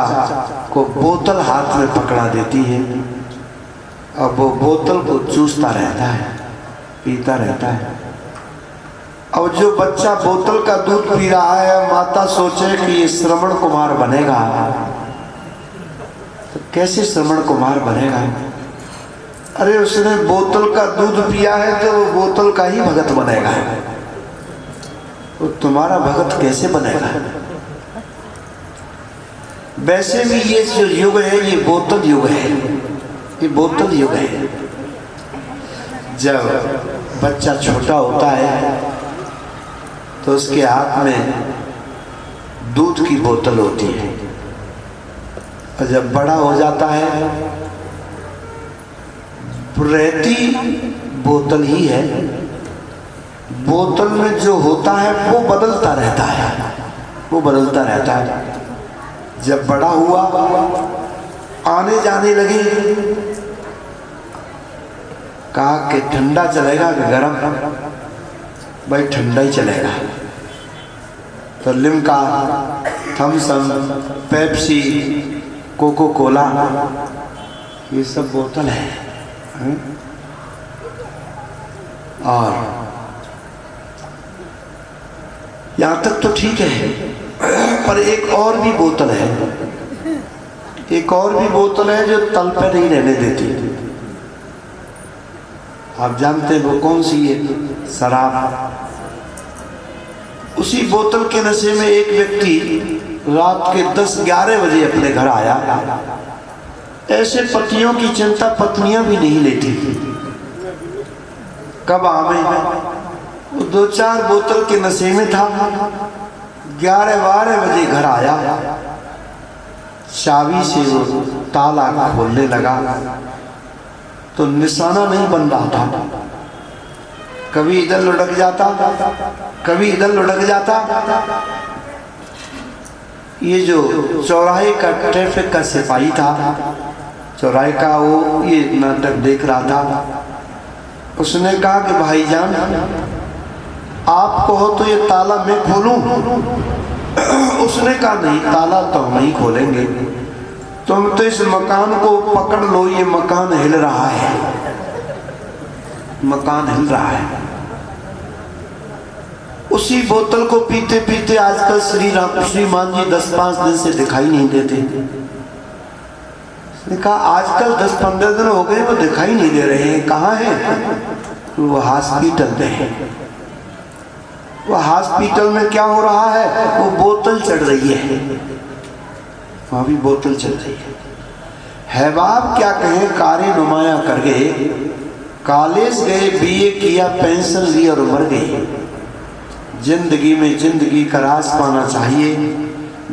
को बोतल हाथ में पकड़ा देती है और वो बोतल को चूसता रहता है, पीता रहता है। और जो बच्चा बोतल का दूध पी रहा है, माता सोचे कि ये श्रवण कुमार बनेगा, तो कैसे श्रवण कुमार बनेगा? अरे उसने बोतल का दूध पिया है तो वो बोतल का ही भगत बनेगा, वो तुम्हारा भगत कैसे बनेगा? वैसे भी ये जो युग है ये बोतल युग है, ये बोतल युग है। जब बच्चा छोटा होता है तो उसके हाथ में दूध की बोतल होती है, और जब बड़ा हो जाता है रहती बोतल ही है, बोतल में जो होता है वो बदलता रहता है, वो बदलता रहता है। जब बड़ा हुआ, आने जाने लगे, कहा कि ठंडा चलेगा कि गरम? भाई ठंडा ही चलेगा। तो Limca, Thums Up, Pepsi, Coca Cola, ये सब बोतल है। और यहां तक तो ठीक है, पर एक और भी बोतल है, एक और भी बोतल है जो तल पे नहीं रहने देती। आप जानते हैं वो कौन सी है? शराब। उसी बोतल के नशे में एक व्यक्ति रात के 10-11 बजे अपने घर आया। ऐसे पतियों की चिंता पत्नियां भी नहीं लेती। कब आवे? वो 2-4 बोतल के नशे में था, 11-12 बजे घर आया, चाबी से वो ताला खोलने लगा तो निशाना नहीं बन रहा था, कभी इधर लुढ़क जाता, कभी इधर लुढ़क जाता। ये जो चौराहे का ट्रैफिक का सिपाही था, चौराहे का, वो ये नाटक देख रहा था। उसने कहा कि भाईजान आप कहो तो ये ताला मैं खोलूं? उसने कहा नहीं, ताला तो हम नहीं खोलेंगे, तुम तो इस मकान को पकड़ लो, ये मकान हिल रहा है, मकान हिल रहा है। उसी बोतल को पीते पीते आजकल श्रीमान जी 10-5 दिन से दिखाई नहीं देते। उसने कहा आजकल 10-15 दिन हो गए वो दिखाई नहीं दे रहे हैं, कहाँ हैं? वो हॉस्पिटल में है। वो हॉस्पिटल में क्या हो रहा है? वो बोतल चढ़ रही है, वहां भी बोतल चल रही है बाप क्या कहें, कार्य नुमाया कर गए, कॉलेज गए, बीए किया, पेंशन ली और मर गए। जिंदगी में जिंदगी का राज पाना चाहिए,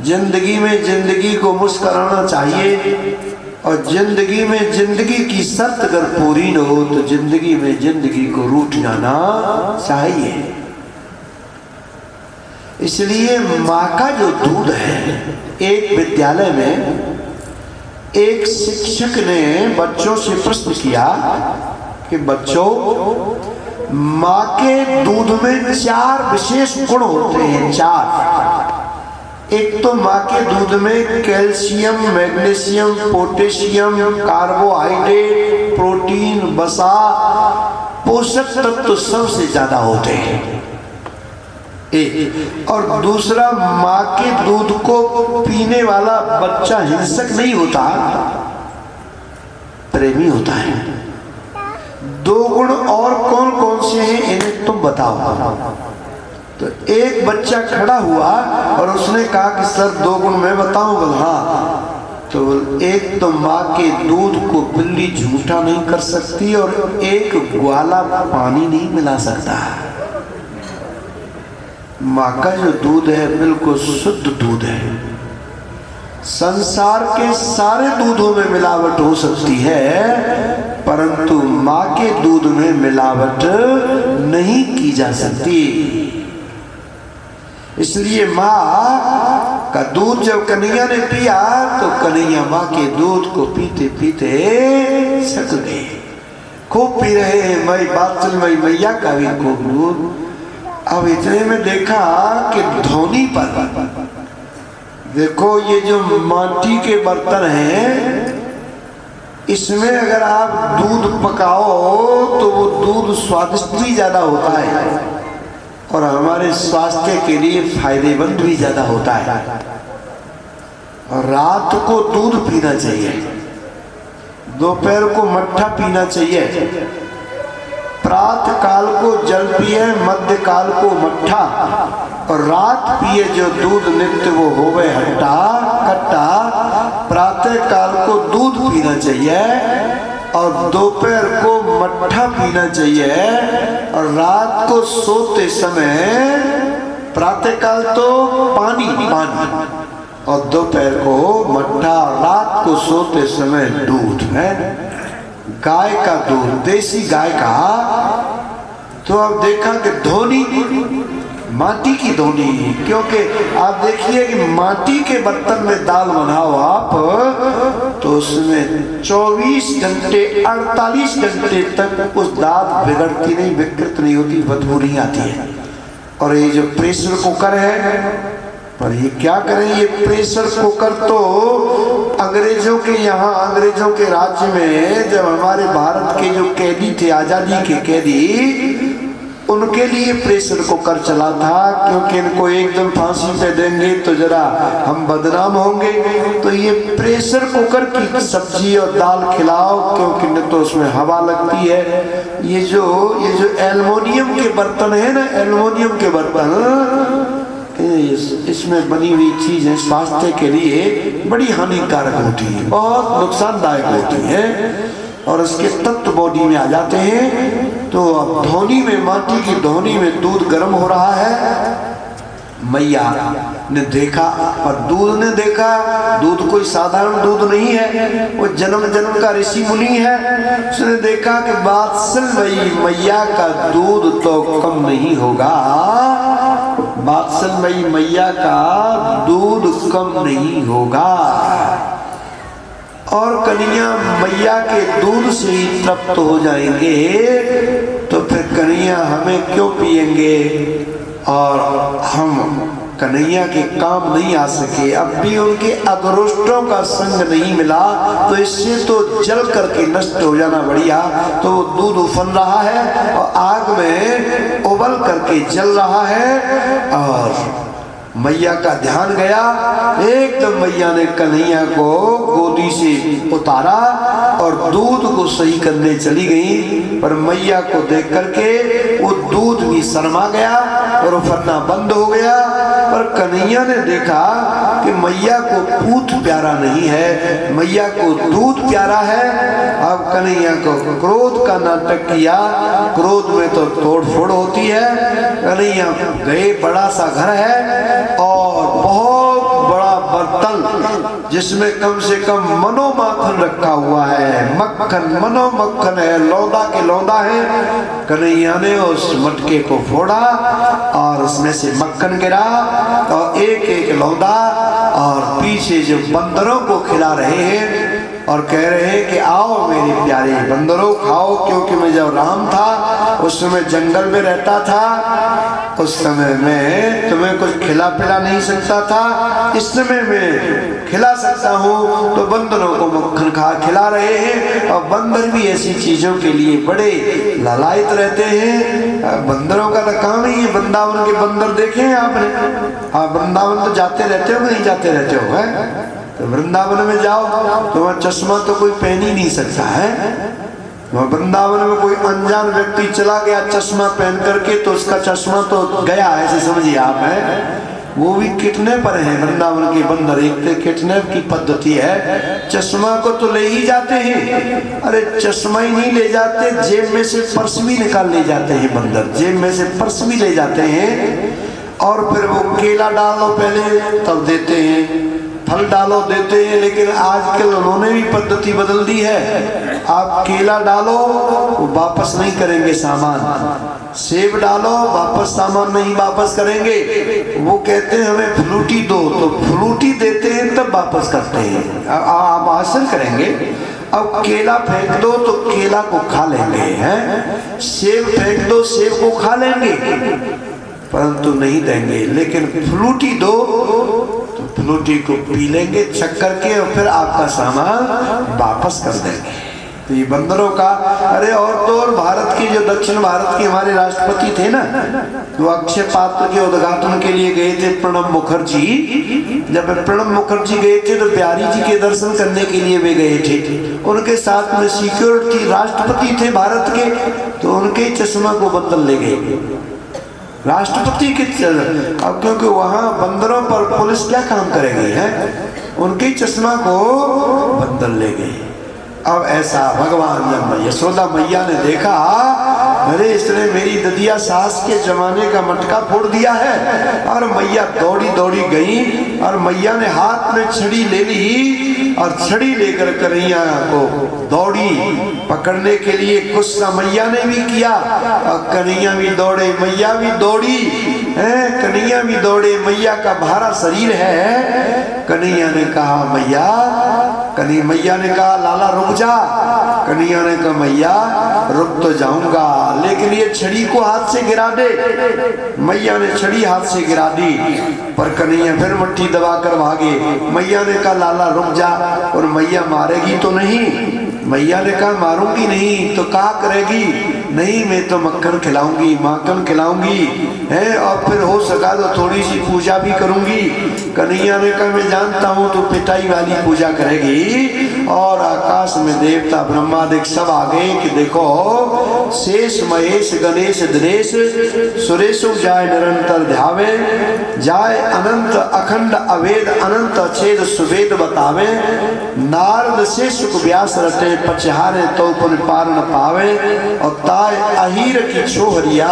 जिंदगी में जिंदगी को मुस्कुराना चाहिए, और जिंदगी में जिंदगी की शर्त अगर पूरी न हो तो जिंदगी में जिंदगी को रूठ जाना चाहिए। इसलिए माँ का जो दूध है, एक विद्यालय में एक शिक्षक ने बच्चों से प्रश्न किया कि बच्चों, माँ के दूध में 4 विशेष गुण होते हैं, 4। एक तो माँ के दूध में calcium, magnesium, potassium, carbohydrate, protein, वसा, पोषक तत्व सबसे ज्यादा होते हैं। एक और दूसरा, माँ के दूध को पीने वाला बच्चा हिंसक नहीं होता, प्रेमी होता है। 2 गुण और कौन कौन से हैं इन्हें तुम बताओ। तो एक बच्चा खड़ा हुआ और उसने कहा कि सर 2 गुण मैं बताऊं? बोल हाँ। तो एक तो माँ के दूध को बिल्ली झूठा नहीं कर सकती और एक ग्वाला पानी नहीं मिला सकता। माँ का जो दूध है बिल्कुल शुद्ध दूध है। संसार के सारे दूधों में मिलावट हो सकती है, परंतु माँ के दूध में मिलावट नहीं की जा सकती। इसलिए माँ का दूध जब कन्हैया ने पिया तो कन्हैया माँ के दूध को पीते पीते सक गए। खूब पी रहे हैं मई बात्सल्यमयी मैया का भी खूब दूध। अब इतने में देखा कि धोनी पर, देखो ये जो माटी के बर्तन हैं, इसमें अगर आप दूध पकाओ तो वो दूध स्वादिष्ट भी ज्यादा होता है और हमारे स्वास्थ्य के लिए फायदेमंद भी ज्यादा होता है। और रात को दूध पीना चाहिए, दोपहर को मट्ठा पीना चाहिए, प्रातः काल को जल पिए, मध्य काल को मट्ठा और रात पिए जो दूध नित्य वो होवे हट्टा कट्टा। प्रातः काल को दूध पीना चाहिए और दोपहर को मट्ठा पीना चाहिए और रात को सोते समय प्रातः काल तो पानी और दोपहर को मट्ठा, रात को सोते समय दूध है, गाय का दूध, देसी गाय का। तो अब देखा कि धोनी, माटी की धोनी, क्योंकि आप देखिए कि माटी के बर्तन में दाल बनाओ आप तो उसमें 24 घंटे 48 घंटे तक उस दाल बिगड़ती नहीं, विकृत नहीं होती, बदबू नहीं आती है। और ये जो प्रेशर कुकर है, पर ये क्या करें, ये प्रेशर कुकर तो अंग्रेजों के यहाँ, अंग्रेजों के राज्य में जब हमारे भारत के जो कैदी थे, आजादी के कैदी, उनके लिए प्रेशर कुकर चला था, क्योंकि इनको एकदम फांसी पे देंगे तो जरा हम बदनाम होंगे। तो ये प्रेशर कुकर की सब्जी और दाल खिलाओ, क्योंकि न तो उसमें हवा लगती है। ये जो एल्युमिनियम के बर्तन है ना, एल्युमिनियम के बर्तन, इसमें बनी हुई चीजें स्वास्थ्य के लिए बड़ी हानिकारक होती है, बहुत नुकसानदायक होती है और इसके तत्व बॉडी में आ जाते हैं। तो अब धोनी में, माटी की धोनी में दूध गर्म हो रहा है। मैया ने देखा और दूध ने देखा, दूध कोई साधारण दूध नहीं है, वो जन्म जन्म का ऋषि मुनि है। उसने देखा कि वात्सल्यमयी मैया का दूध तो कम नहीं होगा, वात्सल्यमयी मैया का दूध कम नहीं होगा और कन्हैया मैया के दूध से ही तृप्त हो जाएंगे, तो फिर कन्हैया हमें क्यों पिएंगे और हम कन्हैया के काम नहीं आ सके। अब भी उनके अदृष्टों का संग नहीं मिला, तो इससे तो जल करके नष्ट हो जाना बढ़िया। तो दूध उफन रहा है और आग में उबल करके जल रहा है और मैया का ध्यान गया, एकदम मैया ने कन्हैया को गोदी से उतारा और दूध को सही करने चली गई। पर मैया को देख करके वो दूध भी शर्मा गया और उफरना बंद हो गया। पर कन्हैया ने देखा कि मैया को पूत प्यारा नहीं है, मैया को दूध प्यारा है। अब कन्हैया को क्रोध का नाटक किया, क्रोध में तो तोड़ फोड़ होती है। कन्हैया गए, बड़ा सा घर है और बहुत बड़ा बर्तन जिसमें कम से कम मनोमाखन रखा हुआ है, मक्खन मनो मक्खन है, लौंदा के लौंदा है। कन्हैया ने उस मटके को फोड़ा और उसमें से मक्खन गिरा और एक एक लौंदा और पीछे जो बंदरों को खिला रहे हैं और कह रहे हैं कि आओ मेरे प्यारे बंदरों खाओ, क्योंकि मैं जब राम था उस समय जंगल में रहता था, उस समय मैं तुम्हें कुछ खिला पिला नहीं सकता था, इस समय मैं खिला सकता हूँ। तो बंदरों को मक्खन खिला रहे हैं। और बंदर भी ऐसी चीजों के लिए बड़े लालायित रहते हैं। बंदरों का तो काम ही है। वृंदावन के बंदर देखे हैं आपने? हाँ, वृंदावन तो जाते रहते हो कि नहीं जाते रहते हो? है तो वृंदावन में जाओ तो वहाँ चश्मा तो कोई पहन ही नहीं सकता है। वहाँ वृंदावन में कोई अनजान व्यक्ति चला गया चश्मा पहन करके तो उसका चश्मा तो गया, ऐसे समझिए आप। है वो भी कितने पर हैं वृंदावन के बंदर। एक कितने की पद्धति है, चश्मा को तो ले ही जाते हैं। अरे चश्मा ही नहीं ले जाते, जेब में से पर्स भी निकाल ले जाते हैं बंदर, जेब में से पर्स भी ले जाते हैं। और फिर वो केला डालो पहले तब देते हैं, फल डालो देते हैं। लेकिन आजकल उन्होंने भी पद्धति बदल दी है। आप केला डालो वो वापस नहीं करेंगे सामान, सेब डालो वापस सामान नहीं वापस करेंगे। वो कहते हैं हमें फ्रूटी दो, तो फ्रूटी देते हैं तब वापस करते हैं। आप हासिल करेंगे। अब केला फेंक दो तो केला को खा लेंगे, हैं? सेब फेंक दो सेब को खा लेंगे, परंतु नहीं देंगे। लेकिन फ्रूटी दो तो फ्रूटी को पी लेंगे चक्कर के, और फिर आपका सामान वापस कर देंगे। तो ये बंदरों का। अरे और तो और भारत के जो दक्षिण भारत के हमारे राष्ट्रपति थे ना, वो अक्षय पात्र के उद्घाटन के लिए गए थे प्रणब मुखर्जी। जब प्रणब मुखर्जी गए थे तो बिहारी जी के दर्शन करने के लिए वे गए थे। उनके साथ में सिक्योरिटी राष्ट्रपति थे भारत के, तो उनके चश्मा को बंदर ले गए राष्ट्रपति के। अब क्योंकि वहां बंदरों पर पुलिस क्या काम करेगी, है? उनके चश्मा को बंदर ले गए। अब ऐसा भगवान जब यशोदा मैया ने देखा, अरे इसने मेरी ददिया सास के जमाने का मटका फोड़ दिया है। और मैया दौड़ी दौड़ी गई और मैया ने हाथ में छड़ी ले ली और छड़ी लेकर कन्हैया को दौड़ी पकड़ने के लिए। गुस्सा मैया ने भी किया और कन्हैया भी दौड़े, मैया भी दौड़ी, कन्हैया भी दौड़े। मैया का भारा शरीर है। कन्हैया ने कहा मैया, मैया ने कहा लाला रुक जा। कन्हैया ने कहा मैया रुक तो जाऊंगा, लेकिन ये छड़ी को हाथ से गिरा दे। मैया ने छड़ी हाथ से गिरा दी, पर कन्हैया फिर मुट्ठी दबाकर भागे। मैया ने कहा लाला रुक जा, और मैया मारेगी तो नहीं? मैया ने कहा मारूंगी नहीं तो क्या करेगी? नहीं मैं तो मक्खन खिलाऊंगी, माखन खिलाऊंगी, है, और फिर हो सका तो थोड़ी सी पूजा भी करूंगी। कन्हैया ने कहा मैं जानता हूँ तो पिटाई वाली पूजा करेगी। और आकाश में देवता ब्रह्मादिक सब आ गए कि देखो शेष महेश गणेश दिनेश सुरेशु जाय निरंतर ध्यावे, जाय अनंत अखंड अवेद अनंत अछेद सुवेद बतावे। नारद से सुख व्यास रटे पचहारे तो पुन पार न पावे। और ताय अहीर की छोहरिया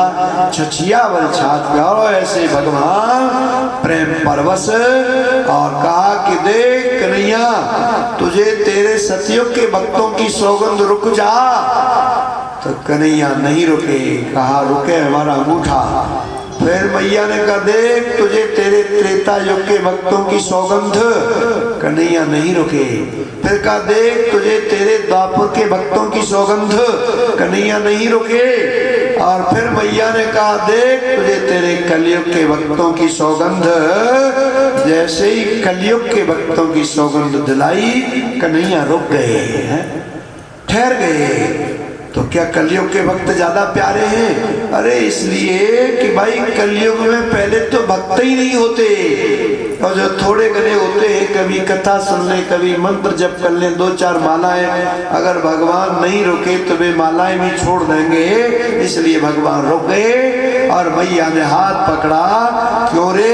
छछिया वर छात गाओ। ऐसे भगवान प्रेम परवश। और कहा कि देख कन्हैया तुझे तेरे सतयुग के भक्तों की सौगंध, रुक जा। तो कन्हैया नहीं रुके, कहा रुके हमारा अंगूठा। फिर मैया ने कहा देख तुझे तेरे त्रेता युग के भक्तों की सौगंध। कन्हैया नहीं रुके। फिर कहा देख तुझे तेरे द्वापर के भक्तों की सौगंध। कन्हैया नहीं रुके। और फिर मैया ने कहा देख तुझे तेरे कलयुग के भक्तों की सौगंध। जैसे ही कलयुग के भक्तों की सौगंध दिलाई, कन्हैया रुक गए, ठहर गए। तो क्या कलयुग के भक्त ज्यादा प्यारे हैं? अरे इसलिए कि भाई कलयुग में पहले तो भक्त ही नहीं होते, और जो थोड़े घने होते हैं कभी कथा सुन ले, कभी मंत्र जप कर ले, 2-4 मालाएं। अगर भगवान नहीं रुके तो वे मालाएं भी छोड़ देंगे। इसलिए भगवान रुक गए और मैया ने हाथ पकड़ा। क्यों रे,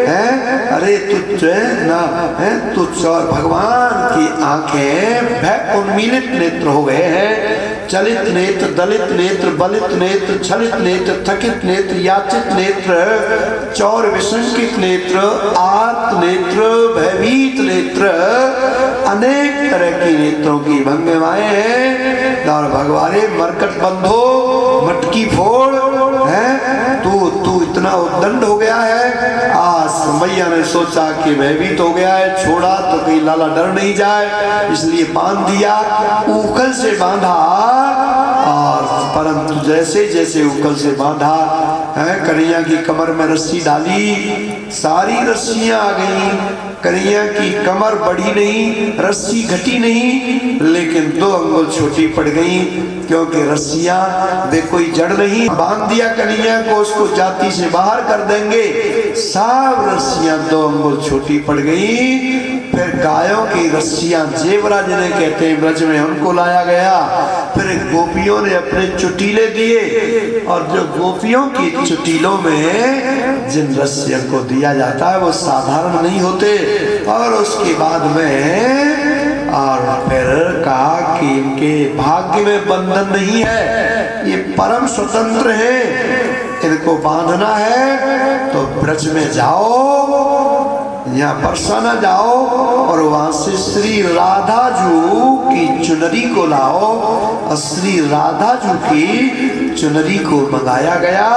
हैं? अरे तुझ ना है तुझ और भगवान की आंखें भय उन्मीलित नेत्र हो गए हैं। चलित नेत्र, दलित नेत्र, बलित नेत्र, छलित नेत्र, थकित नेत्र, याचित नेत्र, चौर विशंकित नेत्र, आर्त नेत्र, भयभीत नेत्र, अनेक तरह की नेत्रों की भंगिमाएं हैं। और भगवान मरकट बंधो, मटकी फोड़, है तू इतना उद्दंड हो गया है। आज मैया ने सोचा कि भयभीत हो गया है, छोड़ा तो कहीं लाला डर नहीं जाए, इसलिए बांध दिया। उखल से बांधा, और परंतु जैसे जैसे उखल से बांधा है, कन्हैया की कमर में रस्सी डाली, सारी रस्सियां आ गई। कन्हैया की कमर बढ़ी नहीं, रस्सी घटी नहीं, लेकिन 2 अंगुल छोटी पड़ गई, क्योंकि रस्सियां वे कोई जड़ नहीं। बांध दिया कन्हैया को, उसको जाति से बाहर कर देंगे, सब रस्सियां 2 अंगुल छोटी पड़ गई। फिर गायों की रस्सियां जेवरा जिन्हें कहते हैं ब्रज में, उनको लाया गया। फिर गोपियों ने अपने चुटीले दिए, और जो गोपियों की चुटीलों में जिन रस्सियों को दिया जाता है वो साधारण नहीं होते। और उसके बाद में और फिर कहा कि इनके भाग्य में बंधन नहीं है, ये परम स्वतंत्र है, इनको बांधना है तो ब्रज में जाओ, यहाँ बरसाना जाओ, और वहां से श्री राधा जू की चुनरी को लाओ। और श्री राधा जू की चुनरी को मंगाया गया,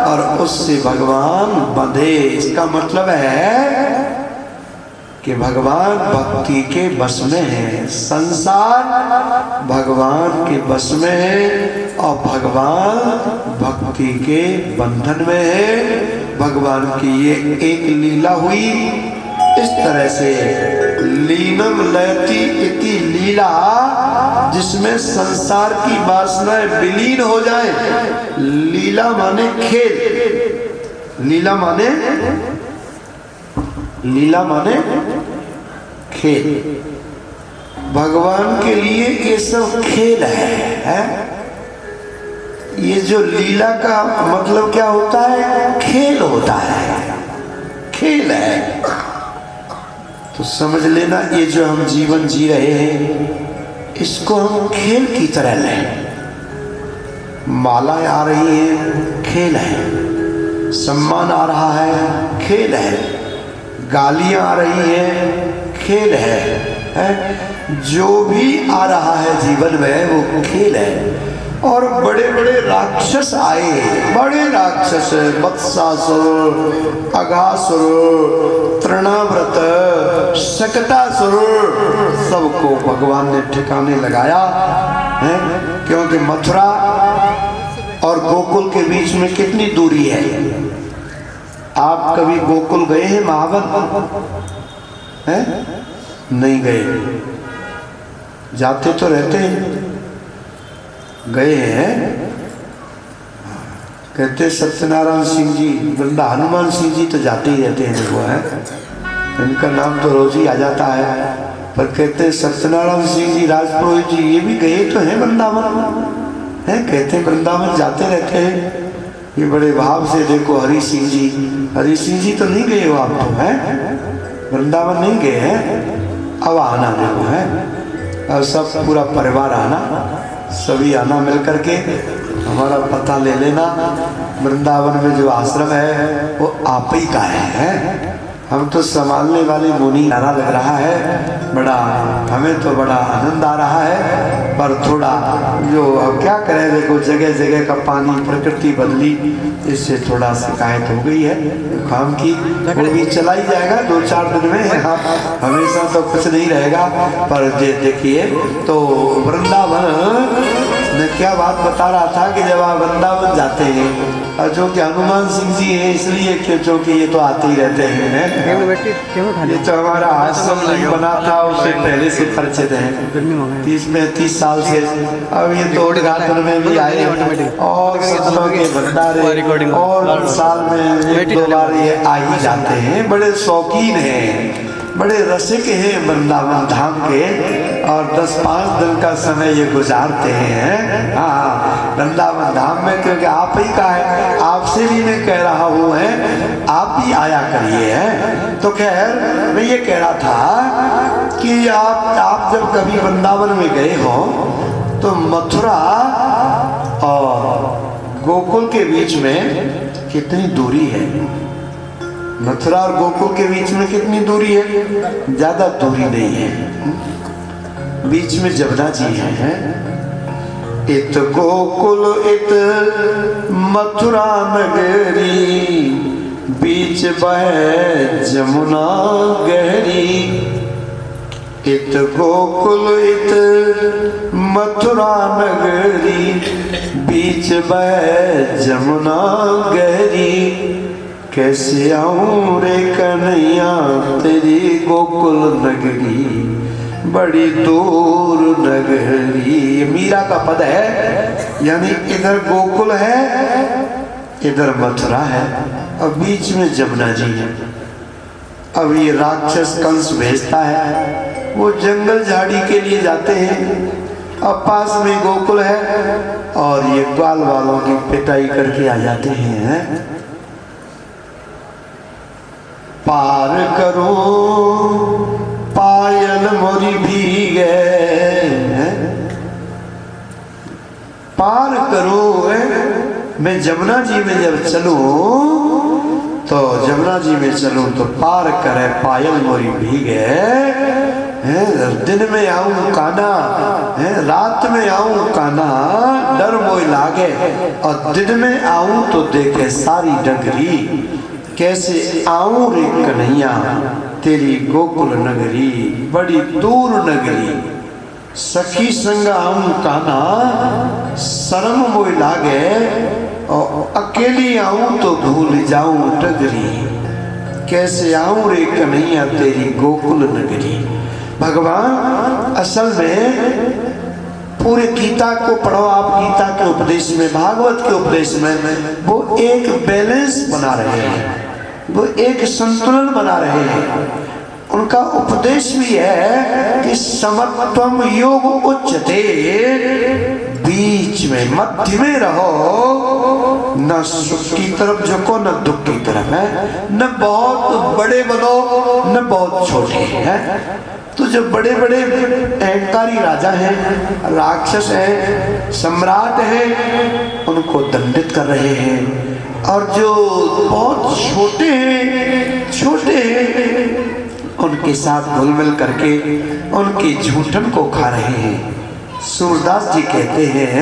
और उससे भगवान बंधे। इसका मतलब है कि भगवान भक्ति के बस में है, संसार भगवान के बस में है, और भगवान भक्ति के बंधन में है। भगवान की ये एक लीला हुई। इस तरह से लीनम लयति इति लीला, जिसमें संसार की वासनाएं विलीन हो जाए। लीला माने खेल, लीला माने खेल। भगवान के लिए ये सब खेल है? ये जो लीला का मतलब क्या होता है? खेल होता है, खेल है। तो समझ लेना, ये जो हम जीवन जी रहे हैं, इसको हम खेल की तरह लें। मालाएं आ रही हैं, खेल है। सम्मान आ रहा है, खेल है। गालियां आ रही हैं, खेल है। जो भी आ रहा है जीवन में वो खेल है। और बड़े बड़े राक्षस आए, बड़े राक्षस, वत्सासुर, अघासुर, तृणाव्रत, शकटासुर, सबको भगवान ने ठिकाने लगाया है। क्योंकि मथुरा और गोकुल के बीच में कितनी दूरी है? आप कभी गोकुल गए हैं महावन? हैं? नहीं गए, जाते तो रहते हैं। गए हैं? कहते सत्यनारायण सिंह जी, वृंदा हनुमान सिंह जी तो जाते ही रहते हैं, देखो है, इनका नाम तो रोज ही आ जाता है। पर कहते सत्यनारायण सिंह जी राजपुरोहित जी, ये भी गए तो हैं वृंदावन है, कहते हैं वृंदावन जाते रहते हैं। ये बड़े भाव से देखो हरि सिंह जी, हरि सिंह जी तो नहीं गए हो आप तो, है वृंदावन नहीं गए हैं। अब आना देखो है, और सब पूरा परिवार आना, सभी आना मिल करके, हमारा पता ले लेना। वृंदावन में जो आश्रम है वो आप ही का है। हम तो संभालने वाले मुनि, नारा लग रहा है, बड़ा हमें तो बड़ा आनंद आ रहा है। पर थोड़ा जो अब क्या करें, देखो जगह जगह का पानी, प्रकृति बदली, इससे थोड़ा शिकायत हो गई है काम की। वो भी चला ही जाएगा 2-4 दिन में, हमेशा तो कुछ नहीं रहेगा। पर देखिए तो वृंदावन मैं क्या बात बता रहा था कि जब आप वृंदावन जाते हैं, और जो कि हनुमान सिंह जी हैं इसलिए क्योंकि ये तो आते ही रहते हैं। ये तो हमारा आश्रम नहीं बना था, उससे पहले से परिचित हैं, 30 साल से। अब ये तो उद्घाटन में भी आए, और सत्संग के भंडारे, और साल में 1-2 बार ये आ ही जाते हैं। बड़े शौकीन हैं, बड़े रसिक हैं वृंदावन धाम के, और 10-5 दिन का समय ये गुजारते हैं। हाँ, वृंदावन धाम में, क्योंकि आप ही का है। आपसे भी मैं कह रहा हूँ है, आप भी आया करिए है। तो खैर मैं ये कह रहा था कि आप जब कभी वृंदावन में गए हो तो मथुरा और गोकुल के बीच में कितनी दूरी है? मथुरा और गोकुल के बीच में कितनी दूरी है? ज्यादा दूरी नहीं है। बीच में जमुना जी है। इत गोकुल इत मथुरा नगरी, बीच बहे जमुना गहरी, इत गोकुल इत मथुरा नगरी, बीच बहे जमुना गहरी, कैसे आऊं रे कन्हैया तेरी गोकुल नगरी, बड़ी दूर नगरी। मीरा का पद है, यानी इधर गोकुल है, इधर मथुरा है और बीच में जमुना जी है। अब ये राक्षस कंस भेजता है, वो जंगल झाड़ी के लिए जाते हैं, अब पास में गोकुल है और ये ग्वाल वालों की पिटाई करके आ जाते हैं। पार करो पायल मोरी भीगे, पार करो मैं जमुना जी में जब चलूं तो जमुना जी में चलूं तो पार करे पायल मोरी भीगे, दिन में आऊं काना, रात में आऊं काना डर मोई लागे, और दिन में आऊं तो देखे सारी डगरी, कैसे आऊं रे कन्हैया तेरी गोकुल नगरी, बड़ी दूर नगरी। सखी संग आऊं काना शर्म मोई लागे, और अकेली आऊं तो भूल जाऊं डगरी, कैसे आऊं रे कन्हैया तेरी गोकुल नगरी। भगवान असल में पूरे गीता को पढ़ो आप, गीता के उपदेश में, भागवत के उपदेश में वो एक बैलेंस बना रहे हैं, वो एक संतुलन बना रहे हैं। उनका उपदेश भी है कि समत्वम योग उच्चते, बीच में मध्य में रहो, न सुख की तरफ झुको न दुख की तरफ है, न बहुत बड़े बनो न बहुत छोटे हैं। तो जो बड़े बड़े अहंकारी राजा हैं, राक्षस हैं, सम्राट हैं, उनको दंडित कर रहे हैं, और जो बहुत छोटे हैं उनके साथ घुलमिल करके उनकी झूठन को खा रहे हैं। सूरदास जी कहते हैं,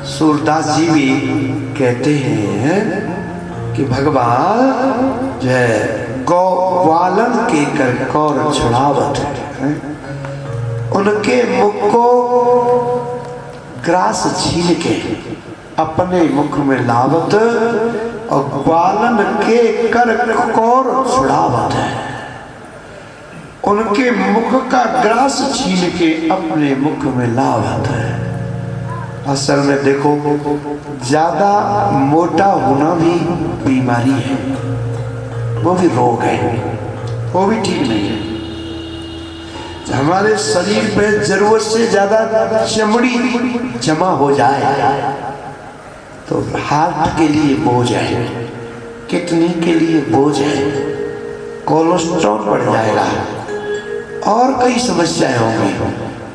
सूरदास जी भी कहते हैं कि भगवान जो है गौवालन के कर कौर छुड़ावत है, उनके मुख को ग्रास छीन के अपने मुख में लावत, और ग्वालन के कर कौर छुड़ावत है, उनके मुख का ग्रास छीन के अपने मुख में लावत है। असल में देखो, ज्यादा मोटा होना भी बीमारी है, वो भी रोग है, वो भी ठीक नहीं है। हमारे शरीर पे जरूरत से ज्यादा चमड़ी जमा हो जाए तो हार्ट के लिए बोझ है, किडनी के लिए बोझ है, कोलेस्ट्रॉल बढ़ जाएगा और कई समस्याएं होंगी।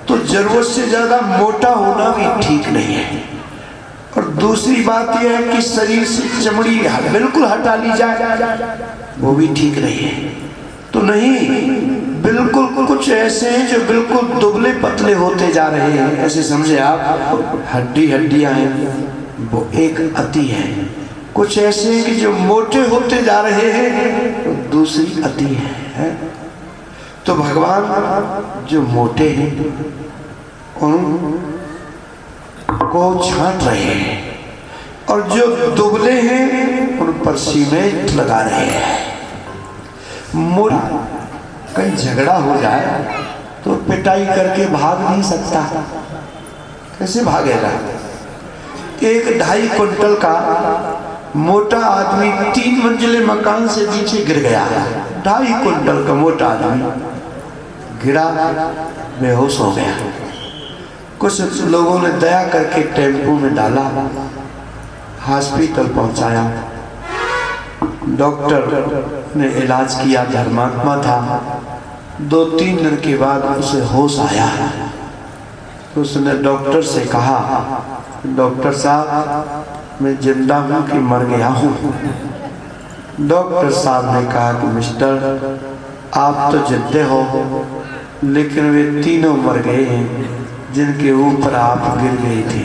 तो जरूरत से ज्यादा मोटा होना भी ठीक नहीं है। और दूसरी बात यह है कि शरीर से चमड़ी बिल्कुल हटा ली जाए, वो भी ठीक नहीं है। तो नहीं, बिल्कुल कुछ ऐसे हैं जो बिल्कुल दुबले पतले होते जा रहे हैं, ऐसे समझे आप, हड्डियां हैं, वो एक अति है। कुछ ऐसे हैं कि जो मोटे होते जा रहे हैं, तो दूसरी अति है। तो भगवान जो मोटे हैं उनको छांट रहे हैं, और जो दुबले हैं उन पर सीमेंट लगा रहे हैं। मोटा कहीं झगड़ा हो जाए तो पिटाई करके भाग नहीं सकता, कैसे भागेगा? एक 2.5 क्विंटल का मोटा आदमी 3 मंजिले मकान से नीचे गिर गया, 2.5 क्विंटल का मोटा आदमी गिरा, बेहोश हो गया। कुछ लोगों ने दया करके टेम्पो में डाला, हॉस्पिटल पहुंचाया, डॉक्टर ने इलाज किया, धर्मात्मा था। 2-3 दिन के बाद उसे होश आया, तो उसने डॉक्टर से कहा, डॉक्टर साहब मैं जिंदा हूँ कि मर गया हूँ? डॉक्टर साहब ने कहा कि मिस्टर आप तो जिंदे हो, लेकिन वे तीनों मर गए हैं जिनके ऊपर आप गिर गए थे,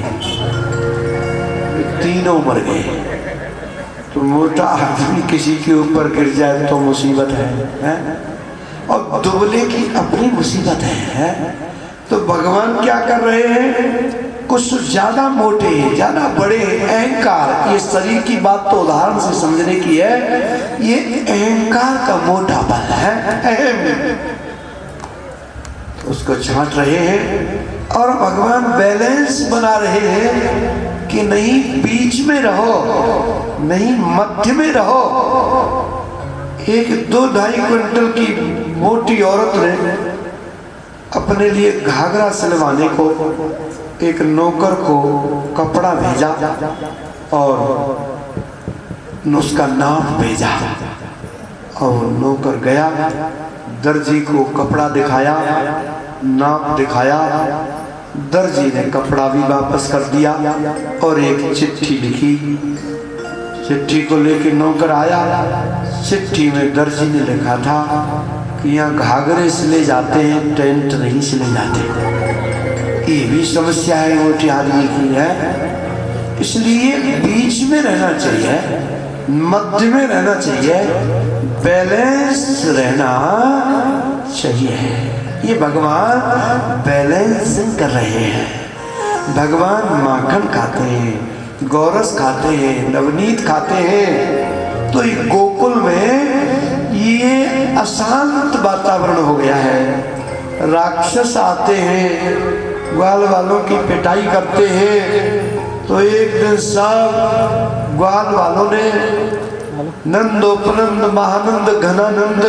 वे तीनों मर गए। तो मोटा आदमी किसी के ऊपर गिर जाए तो मुसीबत है? और दुबले की अपनी मुसीबत है? तो भगवान क्या कर रहे हैं, कुछ ज्यादा मोटे ज्यादा बड़े अहंकार, ये शरीर की बात तो उदाहरण से समझने की है, ये अहंकार का मोटा बल है, तो उसको छांट रहे हैं। और भगवान बैलेंस बना रहे हैं कि नहीं बीच में रहो, नहीं मध्य में रहो। एक 2-2.5 क्विंटल की मोटी औरत ने अपने लिए घाघरा सिलवाने को एक नौकर को कपड़ा भेजा और उसका नाप भेजा, और नौकर गया, दर्जी को कपड़ा दिखाया, नाप दिखाया, दर्जी ने कपड़ा भी वापस कर दिया और एक चिट्ठी लिखी। चिट्ठी को लेकर नौकर आया, चिट्ठी में दर्जी ने लिखा था कि यहाँ घाघरे सिले जाते हैं, टेंट नहीं सिले जाते। ये भी समस्या है मोटे आदमी की है, इसलिए बीच में रहना चाहिए, मध्य में रहना चाहिए, बैलेंस रहना चाहिए। ये भगवान बैलेंसिंग कर रहे हैं। भगवान माखन खाते हैं, गोरस खाते हैं, नवनीत खाते हैं। तो ये गोकुल में ये अशांत वातावरण हो गया है। राक्षस आते हैं, ग्वाल वालों की पिटाई करते हैं। तो एक दिन सब ग्वाल वालों ने नंदोपनंद, महानंद, घनानंद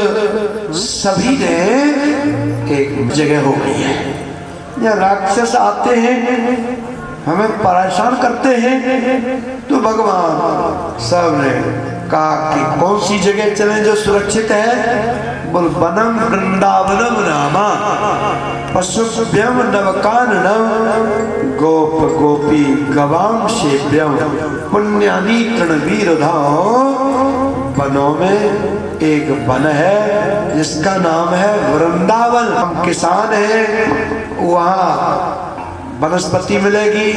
सभी ने एक जगह हो गई है। यहाँ राक्षस आते हैं, हमें परेशान करते हैं, तो भगवान सब ने कहा कि कौन सी जगह चलें जो सुरक्षित है। बोल वनम वृंदावनम नामा पशुभ्यम नवकाननम गोप गोपी गवाम शेभ्यम पुण्यानी तृणवीरधाम। वनों में एक वन है जिसका नाम है वृंदावन। हम किसान हैं, वहाँ वनस्पति मिलेगी,